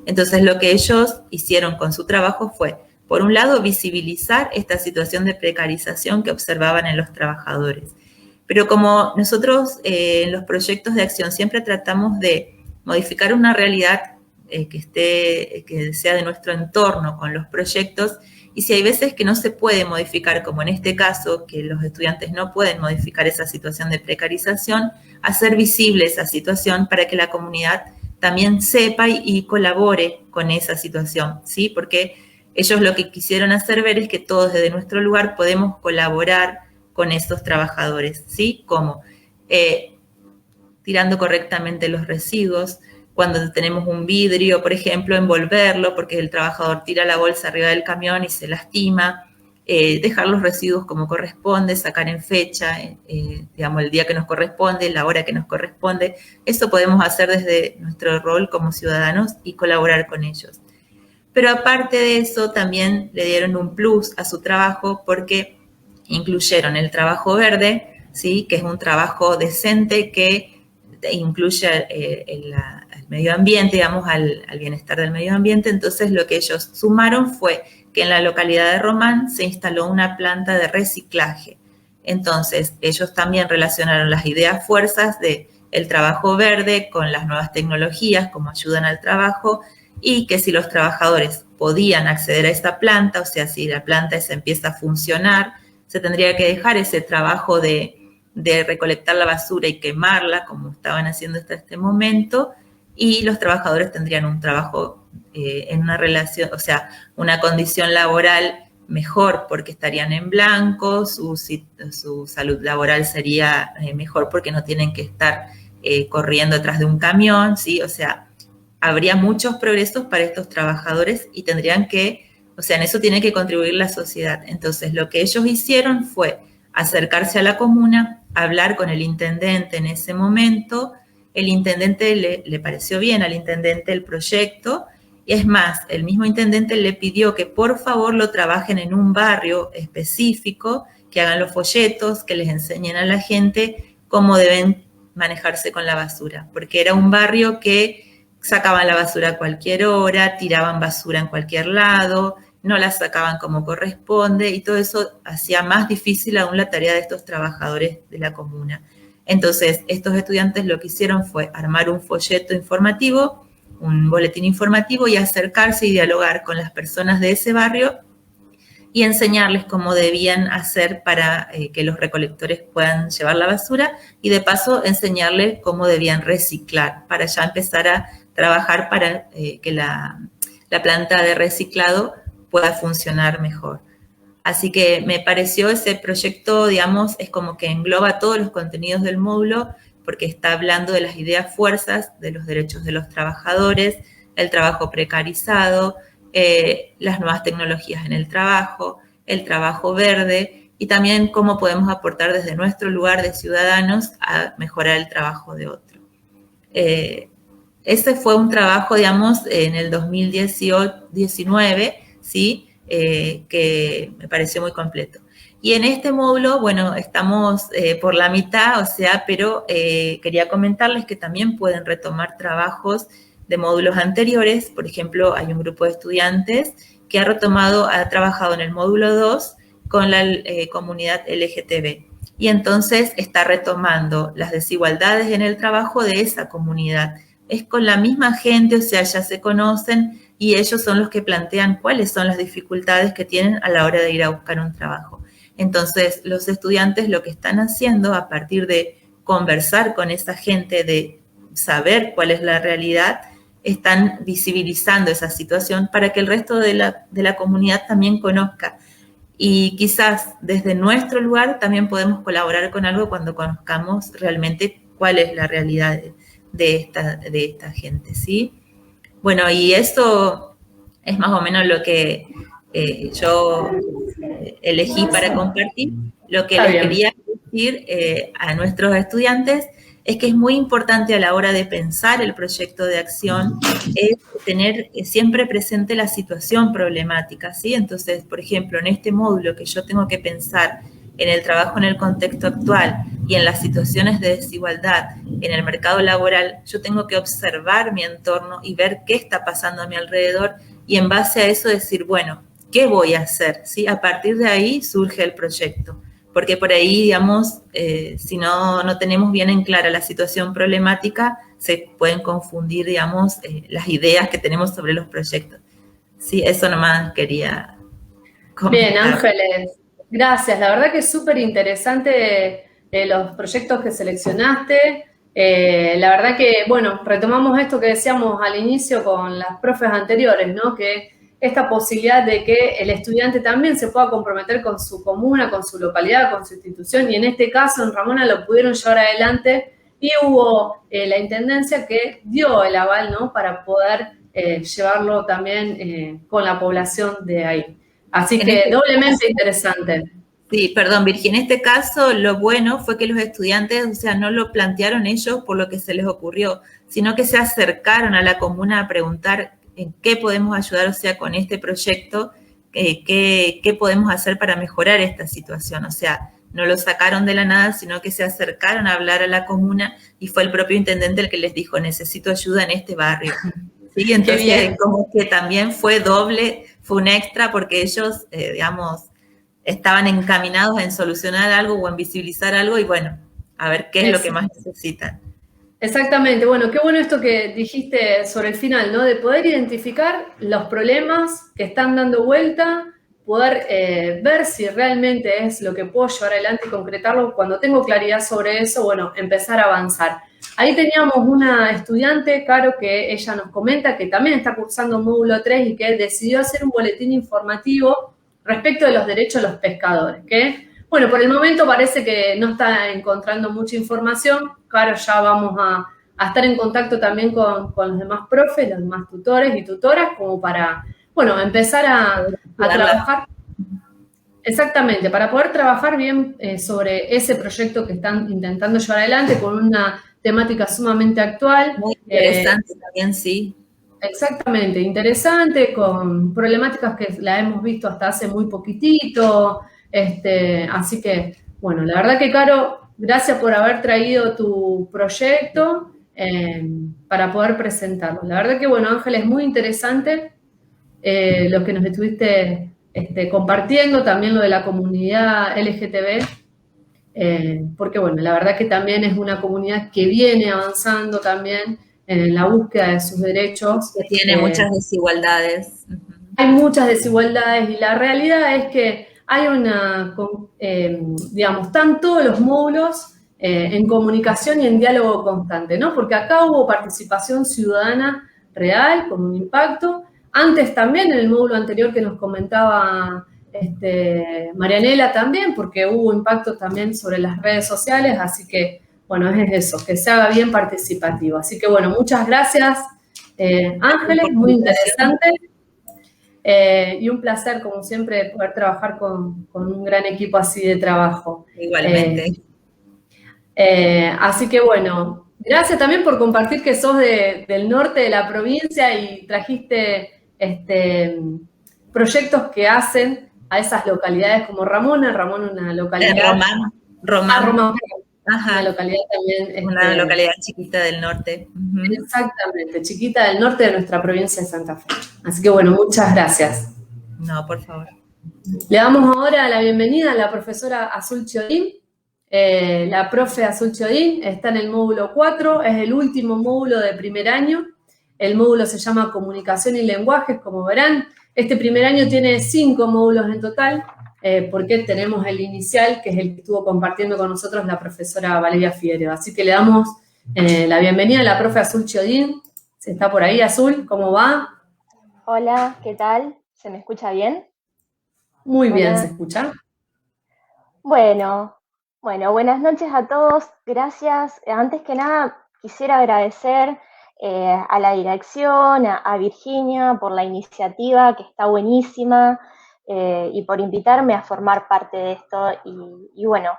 Entonces, lo que ellos hicieron con su trabajo fue, por un lado, visibilizar esta situación de precarización que observaban en los trabajadores. Pero como nosotros en los proyectos de acción siempre tratamos de modificar una realidad que sea de nuestro entorno con los proyectos, y si hay veces que no se puede modificar, como en este caso, que los estudiantes no pueden modificar esa situación de precarización, hacer visible esa situación para que la comunidad también sepa y colabore con esa situación, ¿sí? Porque ellos lo que quisieron hacer ver es que todos desde nuestro lugar podemos colaborar con estos trabajadores, ¿sí? Como tirando correctamente los residuos, cuando tenemos un vidrio, por ejemplo, envolverlo, porque el trabajador tira la bolsa arriba del camión y se lastima, dejar los residuos como corresponde, sacar en fecha, digamos, el día que nos corresponde, la hora que nos corresponde. Eso podemos hacer desde nuestro rol como ciudadanos y colaborar con ellos. Pero aparte de eso, también le dieron un plus a su trabajo porque incluyeron el trabajo verde, ¿sí? Que es un trabajo decente que incluye el medio ambiente, digamos, al bienestar del medio ambiente. Entonces, lo que ellos sumaron fue que en la localidad de Román se instaló una planta de reciclaje. Entonces, ellos también relacionaron las ideas fuerzas del trabajo verde con las nuevas tecnologías, como ayudan al trabajo, y que si los trabajadores podían acceder a esta planta, o sea, si la planta esa empieza a funcionar, se tendría que dejar ese trabajo de recolectar la basura y quemarla, como estaban haciendo hasta este momento, y los trabajadores tendrían un trabajo en una relación, o sea, una condición laboral mejor porque estarían en blanco, su salud laboral sería mejor porque no tienen que estar corriendo detrás de un camión, ¿sí? O sea, habría muchos progresos para estos trabajadores y tendrían que, o sea, en eso tiene que contribuir la sociedad. Entonces, lo que ellos hicieron fue acercarse a la comuna, hablar con el intendente en ese momento. El intendente le pareció bien al intendente el proyecto, y es más, el mismo intendente le pidió que por favor lo trabajen en un barrio específico, que hagan los folletos, que les enseñen a la gente cómo deben manejarse con la basura, porque era un barrio que sacaban la basura a cualquier hora, tiraban basura en cualquier lado, no la sacaban como corresponde, y todo eso hacía más difícil aún la tarea de estos trabajadores de la comuna. Entonces, estos estudiantes lo que hicieron fue armar un folleto informativo, un boletín informativo, y acercarse y dialogar con las personas de ese barrio y enseñarles cómo debían hacer para que los recolectores puedan llevar la basura y de paso enseñarles cómo debían reciclar para ya empezar a trabajar para que la planta de reciclado pueda funcionar mejor. Así que me pareció ese proyecto, digamos, es como que engloba todos los contenidos del módulo porque está hablando de las ideas fuerzas, de los derechos de los trabajadores, el trabajo precarizado, las nuevas tecnologías en el trabajo verde y también cómo podemos aportar desde nuestro lugar de ciudadanos a mejorar el trabajo de otro. Ese fue un trabajo, digamos, en el 2019, ¿sí? Que me pareció muy completo. Y en este módulo, bueno, estamos por la mitad, o sea, pero quería comentarles que también pueden retomar trabajos de módulos anteriores. Por ejemplo, hay un grupo de estudiantes que ha trabajado en el módulo 2 con la comunidad LGTB. Y entonces está retomando las desigualdades en el trabajo de esa comunidad. Es con la misma gente, o sea, ya se conocen y ellos son los que plantean cuáles son las dificultades que tienen a la hora de ir a buscar un trabajo. Entonces, los estudiantes lo que están haciendo a partir de conversar con esa gente, de saber cuál es la realidad, están visibilizando esa situación para que el resto de la comunidad también conozca. Y quizás desde nuestro lugar también podemos colaborar con algo cuando conozcamos realmente cuál es la realidad de esta gente, ¿sí? Bueno, y eso es más o menos lo que yo elegí para compartir. Lo que les quería decir a nuestros estudiantes es que es muy importante a la hora de pensar el proyecto de acción es tener siempre presente la situación problemática, ¿sí? Entonces, por ejemplo, en este módulo que yo tengo que pensar en el trabajo en el contexto actual y en las situaciones de desigualdad en el mercado laboral, yo tengo que observar mi entorno y ver qué está pasando a mi alrededor y en base a eso decir, bueno, ¿qué voy a hacer? ¿Sí? A partir de ahí surge el proyecto. Porque por ahí, digamos, si no tenemos bien en clara la situación problemática, se pueden confundir, digamos, las ideas que tenemos sobre los proyectos. Sí, eso nomás quería comentar. Bien, Ángeles, gracias. La verdad que es súper interesante los proyectos que seleccionaste. La verdad que, bueno, retomamos esto que decíamos al inicio con las profes anteriores, ¿no? Que esta posibilidad de que el estudiante también se pueda comprometer con su comuna, con su localidad, con su institución, y en este caso en Ramona lo pudieron llevar adelante y hubo la intendencia que dio el aval, ¿no? Para poder llevarlo también con la población de ahí. Así que doblemente interesante. Sí, perdón, Virgi, en este caso lo bueno fue que los estudiantes, o sea, no lo plantearon ellos por lo que se les ocurrió, sino que se acercaron a la comuna a preguntar en qué podemos ayudar, o sea, con este proyecto, qué podemos hacer para mejorar esta situación. O sea, no lo sacaron de la nada, sino que se acercaron a hablar a la comuna y fue el propio intendente el que les dijo, necesito ayuda en este barrio. ¿Sí? Entonces, como que también fue doble, fue un extra, porque ellos, digamos, estaban encaminados en solucionar algo o en visibilizar algo y bueno, a ver qué es lo que más necesitan. Exactamente, bueno, qué bueno esto que dijiste sobre el final, ¿no? De poder identificar los problemas que están dando vuelta, poder ver si realmente es lo que puedo llevar adelante y concretarlo. Cuando tengo claridad sobre eso, bueno, empezar a avanzar. Ahí teníamos una estudiante, Caro, que ella nos comenta que también está cursando módulo 3 y que decidió hacer un boletín informativo respecto de los derechos de los pescadores, que bueno, por el momento parece que no está encontrando mucha información. Claro, ya vamos a estar en contacto también con los demás profes, los demás tutores y tutoras, como para, bueno, empezar a trabajar. Exactamente, para poder trabajar bien sobre ese proyecto que están intentando llevar adelante con una temática sumamente actual. Muy interesante también, sí. Exactamente, interesante, con problemáticas que la hemos visto hasta hace muy poquitito. Así que, bueno, la verdad que, Caro, gracias por haber traído tu proyecto para poder presentarlo. La verdad que, bueno, Ángel, es muy interesante lo que nos estuviste compartiendo, también lo de la comunidad LGTB, porque, bueno, la verdad que también es una comunidad que viene avanzando también en la búsqueda de sus derechos. Que tiene muchas desigualdades. hay muchas desigualdades y la realidad es que hay digamos, están todos los módulos en comunicación y en diálogo constante, ¿no? Porque acá hubo participación ciudadana real, con un impacto. Antes también, en el módulo anterior que nos comentaba Marianela también, porque hubo impacto también sobre las redes sociales, así que, bueno, es eso, que se haga bien participativo. Así que, bueno, muchas gracias, Ángeles, muy interesante. Y un placer, como siempre, poder trabajar con un gran equipo así de trabajo. Igualmente. Así que bueno, gracias también por compartir que sos del norte de la provincia y trajiste proyectos que hacen a esas localidades como Ramón, una localidad. Román. Román, Ajá. una localidad también. Una localidad chiquita del norte. Exactamente, chiquita del norte de nuestra provincia de Santa Fe. Así que bueno, muchas gracias. No, por favor. Le damos ahora la bienvenida a la profesora Azul Chiodín. La profe Azul Chiodín está en el módulo 4, es el último módulo de primer año. El módulo se llama Comunicación y Lenguajes, como verán. Este primer año tiene 5 módulos en total, porque tenemos el inicial, que es el que estuvo compartiendo con nosotros la profesora Valeria Figueroa. Así que le damos la bienvenida a la profe Azul Chiodín. ¿Está por ahí, Azul? ¿Cómo va? Hola, ¿qué tal? ¿Se me escucha bien? Muy bien, ¿se escucha? Bueno, buenas noches a todos. Gracias. Antes que nada, quisiera agradecer a la dirección, a Virginia, por la iniciativa, que está buenísima, y por invitarme a formar parte de esto. Y bueno,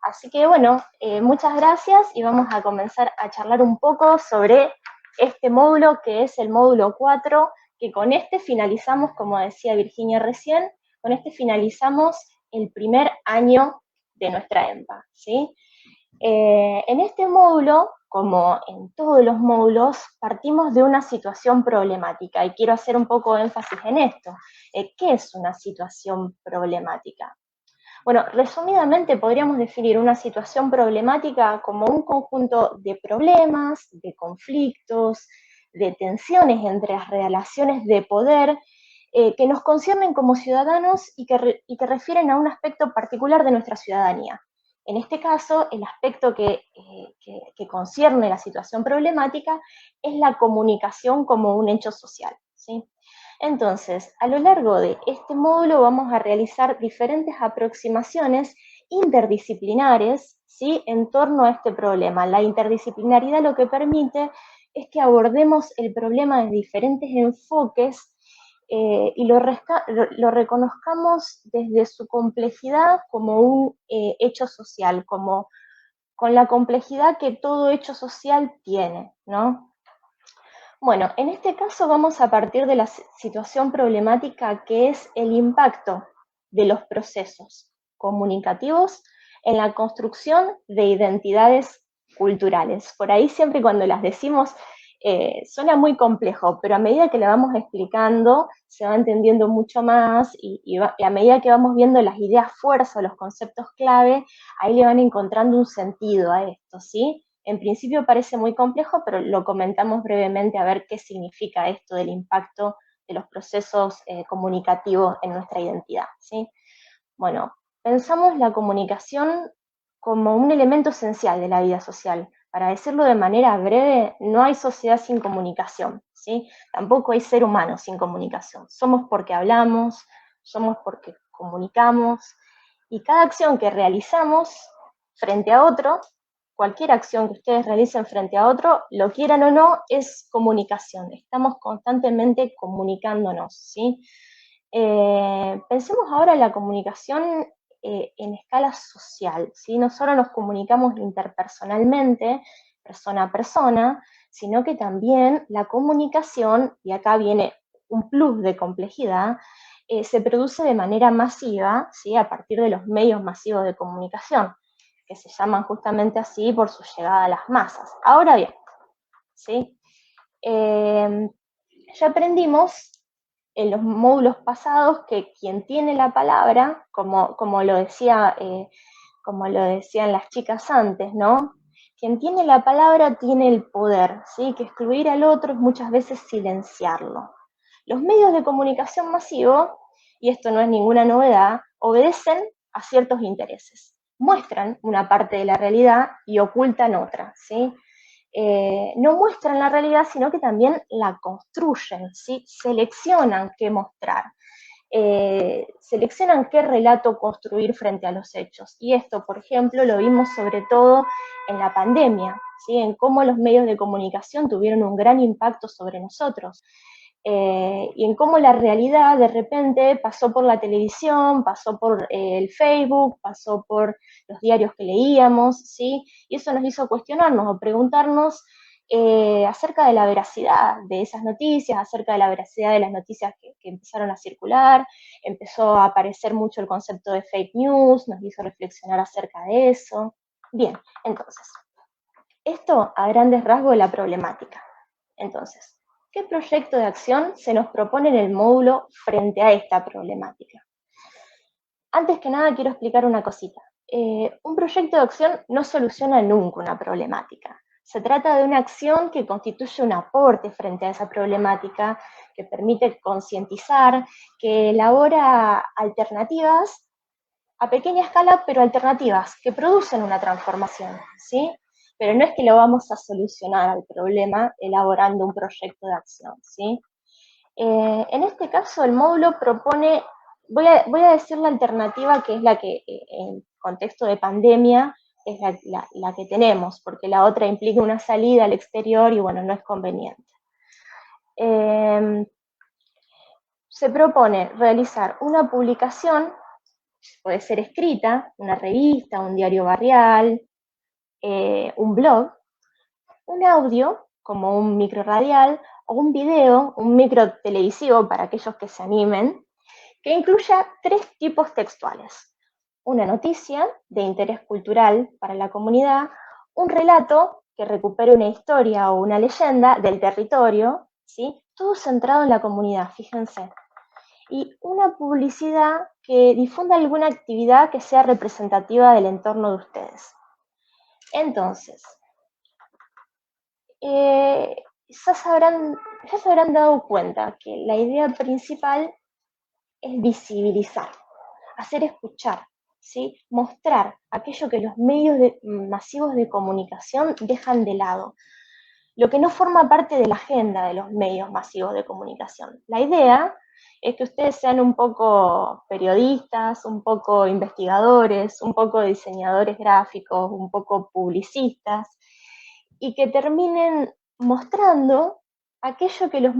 así que bueno, muchas gracias y vamos a comenzar a charlar un poco sobre este módulo, que es el módulo 4, que con este finalizamos, como decía Virginia recién, con este finalizamos el primer año de nuestra EMPA, ¿sí? En este módulo, como en todos los módulos, partimos de una situación problemática y quiero hacer un poco de énfasis en esto. ¿Qué es una situación problemática? Bueno, resumidamente podríamos definir una situación problemática como un conjunto de problemas, de conflictos, de tensiones entre las relaciones de poder que nos conciernen como ciudadanos y que refieren a un aspecto particular de nuestra ciudadanía. En este caso, el aspecto que concierne la situación problemática es la comunicación como un hecho social, ¿sí? Entonces, a lo largo de este módulo vamos a realizar diferentes aproximaciones interdisciplinares, ¿sí?, en torno a este problema. La interdisciplinaridad lo que permite es que abordemos el problema desde diferentes enfoques y lo reconozcamos desde su complejidad como un hecho social, como con la complejidad que todo hecho social tiene, ¿no? Bueno, en este caso vamos a partir de la situación problemática que es el impacto de los procesos comunicativos en la construcción de identidades culturales. Por ahí siempre cuando las decimos suena muy complejo, pero a medida que la vamos explicando se va entendiendo mucho más y a medida que vamos viendo las ideas fuerza, los conceptos clave, ahí le van encontrando un sentido a esto, ¿sí? En principio parece muy complejo, pero lo comentamos brevemente a ver qué significa esto del impacto de los procesos comunicativos en nuestra identidad, ¿sí? Bueno, pensamos la comunicación como un elemento esencial de la vida social. Para decirlo de manera breve, no hay sociedad sin comunicación, ¿sí? Tampoco hay ser humano sin comunicación. Somos porque hablamos, somos porque comunicamos, y cada acción que realizamos frente a otro, cualquier acción que ustedes realicen frente a otro, lo quieran o no, es comunicación. Estamos constantemente comunicándonos, ¿sí? Pensemos ahora en la comunicación en escala social, ¿sí? No solo nos comunicamos interpersonalmente, persona a persona, sino que también la comunicación, y acá viene un plus de complejidad, se produce de manera masiva, ¿sí?, a partir de los medios masivos de comunicación, que se llaman justamente así por su llegada a las masas. Ahora bien, ¿sí?, ya aprendimos en los módulos pasados que quien tiene la palabra, como lo decían las chicas antes, ¿no? Quien tiene la palabra tiene el poder, ¿sí? Que excluir al otro es muchas veces silenciarlo. Los medios de comunicación masivos, y esto no es ninguna novedad, obedecen a ciertos intereses. Muestran una parte de la realidad y ocultan otra, ¿sí? No muestran la realidad, sino que también la construyen, ¿sí? Seleccionan qué mostrar. Seleccionan qué relato construir frente a los hechos. Y esto, por ejemplo, lo vimos sobre todo en la pandemia, ¿sí? En cómo los medios de comunicación tuvieron un gran impacto sobre nosotros. Y en cómo la realidad de repente pasó por la televisión, pasó por el Facebook, pasó por los diarios que leíamos, ¿sí? Y eso nos hizo cuestionarnos o preguntarnos acerca de la veracidad de esas noticias, acerca de la veracidad de las noticias que empezaron a circular. Empezó a aparecer mucho el concepto de fake news, nos hizo reflexionar acerca de eso. Bien, entonces, esto a grandes rasgos de la problemática. Entonces, ¿qué proyecto de acción se nos propone en el módulo frente a esta problemática? Antes que nada quiero explicar una cosita. Un proyecto de acción no soluciona nunca una problemática. Se trata de una acción que constituye un aporte frente a esa problemática, que permite concientizar, que elabora alternativas a pequeña escala, pero alternativas, que producen una transformación, ¿sí? Pero no es que lo vamos a solucionar al problema elaborando un proyecto de acción, ¿sí? En este caso, el módulo propone, voy a decir la alternativa que es la que, en contexto de pandemia, es la que tenemos, porque la otra implica una salida al exterior y, bueno, no es conveniente. Se propone realizar una publicación, puede ser escrita, una revista, un diario barrial, un blog, un audio, como un micro radial, o un video, un micro televisivo para aquellos que se animen, que incluya 3 tipos textuales. Una noticia de interés cultural para la comunidad, un relato que recupere una historia o una leyenda del territorio, ¿sí? Todo centrado en la comunidad, fíjense. Y una publicidad que difunda alguna actividad que sea representativa del entorno de ustedes. Entonces, ya se habrán dado cuenta que la idea principal es visibilizar, hacer escuchar, ¿sí? Mostrar aquello que los medios masivos de comunicación dejan de lado, lo que no forma parte de la agenda de los medios masivos de comunicación. La idea es que ustedes sean un poco periodistas, un poco investigadores, un poco diseñadores gráficos, un poco publicistas, y que terminen mostrando aquello que los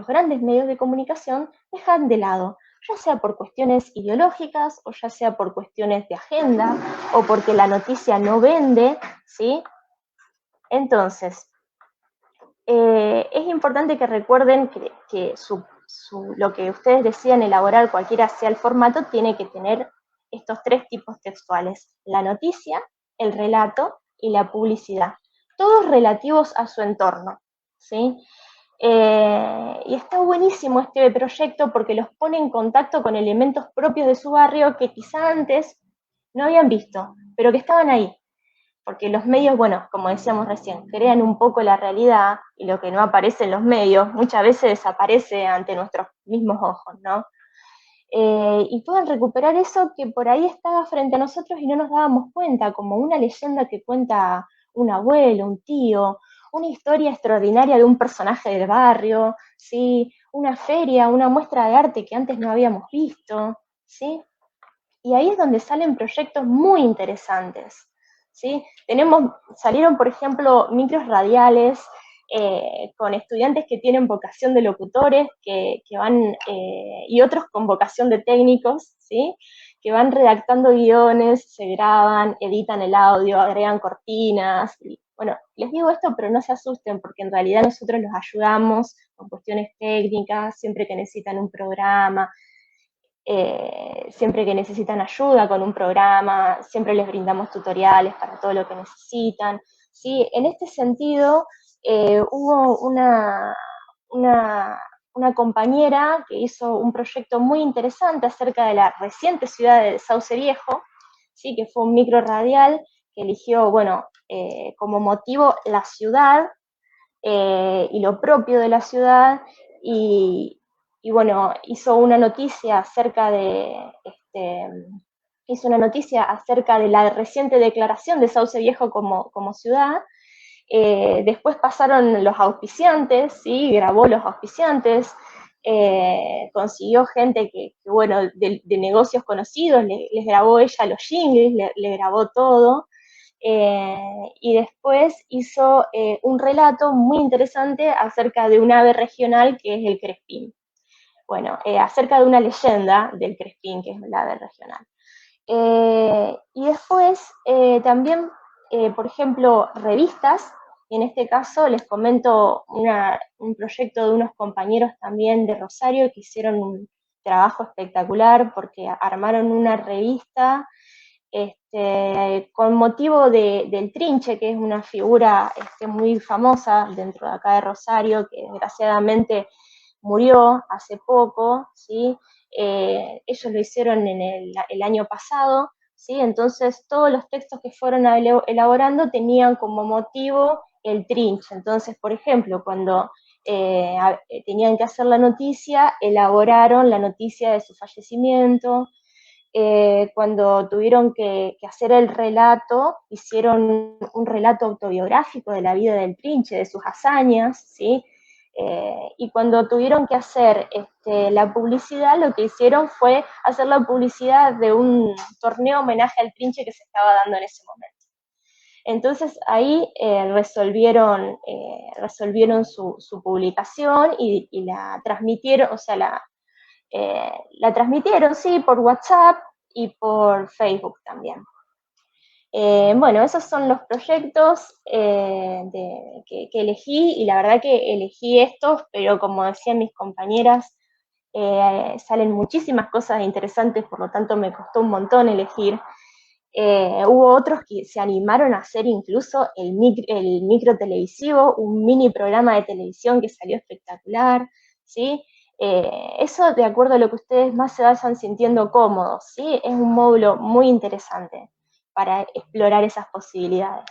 grandes medios de comunicación dejan de lado, ya sea por cuestiones ideológicas, o ya sea por cuestiones de agenda, o porque la noticia no vende, ¿sí? Entonces, es importante que recuerden que lo que ustedes decidan elaborar, cualquiera sea el formato, tiene que tener estos 3 tipos textuales: la noticia, el relato y la publicidad, todos relativos a su entorno, ¿sí? Y está buenísimo este proyecto porque los pone en contacto con elementos propios de su barrio que quizá antes no habían visto, pero que estaban ahí. Porque los medios, bueno, como decíamos recién, crean un poco la realidad, y lo que no aparece en los medios muchas veces desaparece ante nuestros mismos ojos, ¿no? Y pueden recuperar eso que por ahí estaba frente a nosotros y no nos dábamos cuenta, como una leyenda que cuenta un abuelo, un tío, una historia extraordinaria de un personaje del barrio, ¿sí? Una feria, una muestra de arte que antes no habíamos visto, ¿sí? Y ahí es donde salen proyectos muy interesantes, ¿sí? Salieron, por ejemplo, micros radiales con estudiantes que tienen vocación de locutores que van, y otros con vocación de técnicos, ¿sí? Que van redactando guiones, se graban, editan el audio, agregan cortinas. Y, bueno, les digo esto, pero no se asusten, porque en realidad nosotros los ayudamos con cuestiones técnicas, siempre que necesitan un programa, siempre que necesitan ayuda con un programa, siempre les brindamos tutoriales para todo lo que necesitan, ¿sí? En este sentido, hubo una compañera que hizo un proyecto muy interesante acerca de la reciente ciudad de Sauce Viejo, ¿sí? Que fue un micro radial que eligió, bueno, como motivo la ciudad y lo propio de la ciudad, y bueno, hizo una noticia acerca de la reciente declaración de Sauce Viejo como ciudad. Después pasaron los auspiciantes, ¿sí? Grabó los auspiciantes, consiguió gente que bueno, de negocios conocidos, les grabó ella los jingles, le grabó todo. Y después hizo un relato muy interesante acerca de un ave regional que es el crespín. Bueno, acerca de una leyenda del crespín, que es el ave regional. Y después también, por ejemplo, revistas. En este caso les comento un proyecto de unos compañeros también de Rosario que hicieron un trabajo espectacular porque armaron una revista con motivo del Trinche, que es una figura muy famosa dentro de acá de Rosario, que desgraciadamente murió hace poco, ¿sí? Ellos lo hicieron en el año pasado, ¿sí? Entonces todos los textos que fueron elaborando tenían como motivo el Trinche. Entonces, por ejemplo, cuando tenían que hacer la noticia, elaboraron la noticia de su fallecimiento. Cuando tuvieron que hacer el relato, hicieron un relato autobiográfico de la vida del Trinche, de sus hazañas, ¿sí? Y cuando tuvieron que hacer la publicidad, lo que hicieron fue hacer la publicidad de un torneo homenaje al Trinche que se estaba dando en ese momento. Entonces ahí resolvieron su publicación y la transmitieron, o sea, la transmitieron, sí, por WhatsApp y por Facebook también. Bueno, esos son los proyectos que elegí, y la verdad que elegí estos, pero como decían mis compañeras, salen muchísimas cosas interesantes, por lo tanto me costó un montón elegir. Hubo otros que se animaron a hacer incluso el micro televisivo, un mini programa de televisión que salió espectacular, ¿sí? Eso de acuerdo a lo que ustedes más se vayan sintiendo cómodos, ¿sí? Es un módulo muy interesante para explorar esas posibilidades.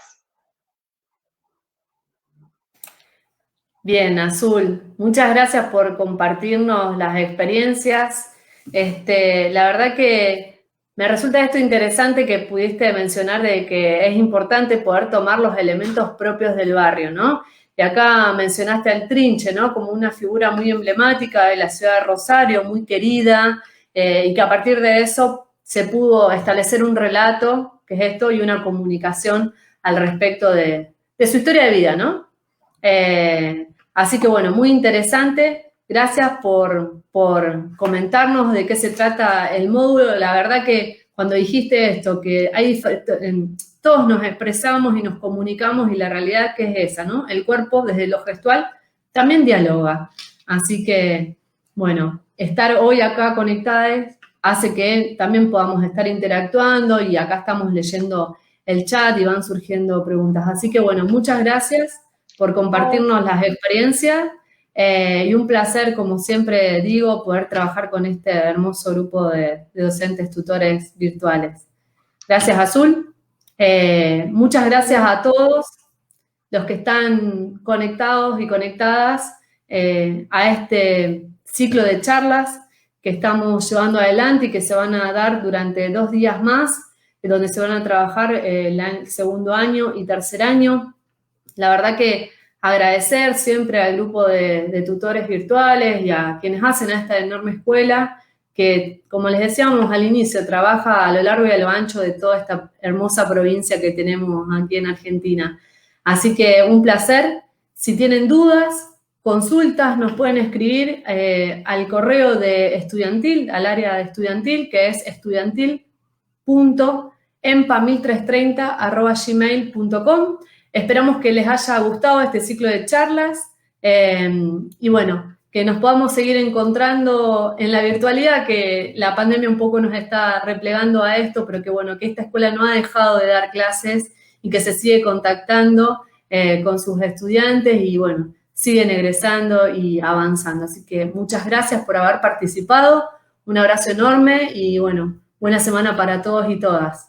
Bien, Azul, muchas gracias por compartirnos las experiencias. La verdad que me resulta esto interesante que pudiste mencionar de que es importante poder tomar los elementos propios del barrio, ¿no? Y acá mencionaste al Trinche, ¿no? Como una figura muy emblemática de la ciudad de Rosario, muy querida, y que a partir de eso se pudo establecer un relato, que es esto, y una comunicación al respecto de su historia de vida, ¿no? Así que bueno, muy interesante. Gracias por comentarnos de qué se trata el módulo. La verdad que cuando dijiste esto, que todos nos expresamos y nos comunicamos y la realidad que es esa, ¿no? El cuerpo desde lo gestual también dialoga. Así que, bueno, estar hoy acá conectadas hace que también podamos estar interactuando y acá estamos leyendo el chat y van surgiendo preguntas. Así que, bueno, muchas gracias por compartirnos las experiencias y un placer, como siempre digo, poder trabajar con este hermoso grupo de docentes tutores virtuales. Gracias, Azul. Muchas gracias a todos los que están conectados y conectadas a este ciclo de charlas que estamos llevando adelante y que se van a dar durante 2 días más, donde se van a trabajar el segundo año y tercer año. La verdad que agradecer siempre al grupo de tutores virtuales y a quienes hacen a esta enorme escuela que, como les decíamos al inicio, trabaja a lo largo y a lo ancho de toda esta hermosa provincia que tenemos aquí en Argentina. Así que un placer. Si tienen dudas, consultas, nos pueden escribir al correo de estudiantil, al área de estudiantil, que es estudiantil.empa1330@gmail.com. Esperamos que les haya gustado este ciclo de charlas y bueno, que nos podamos seguir encontrando en la virtualidad, que la pandemia un poco nos está replegando a esto, pero que bueno, que esta escuela no ha dejado de dar clases y que se sigue contactando con sus estudiantes y bueno, siguen egresando y avanzando. Así que muchas gracias por haber participado, un abrazo enorme y bueno, buena semana para todos y todas.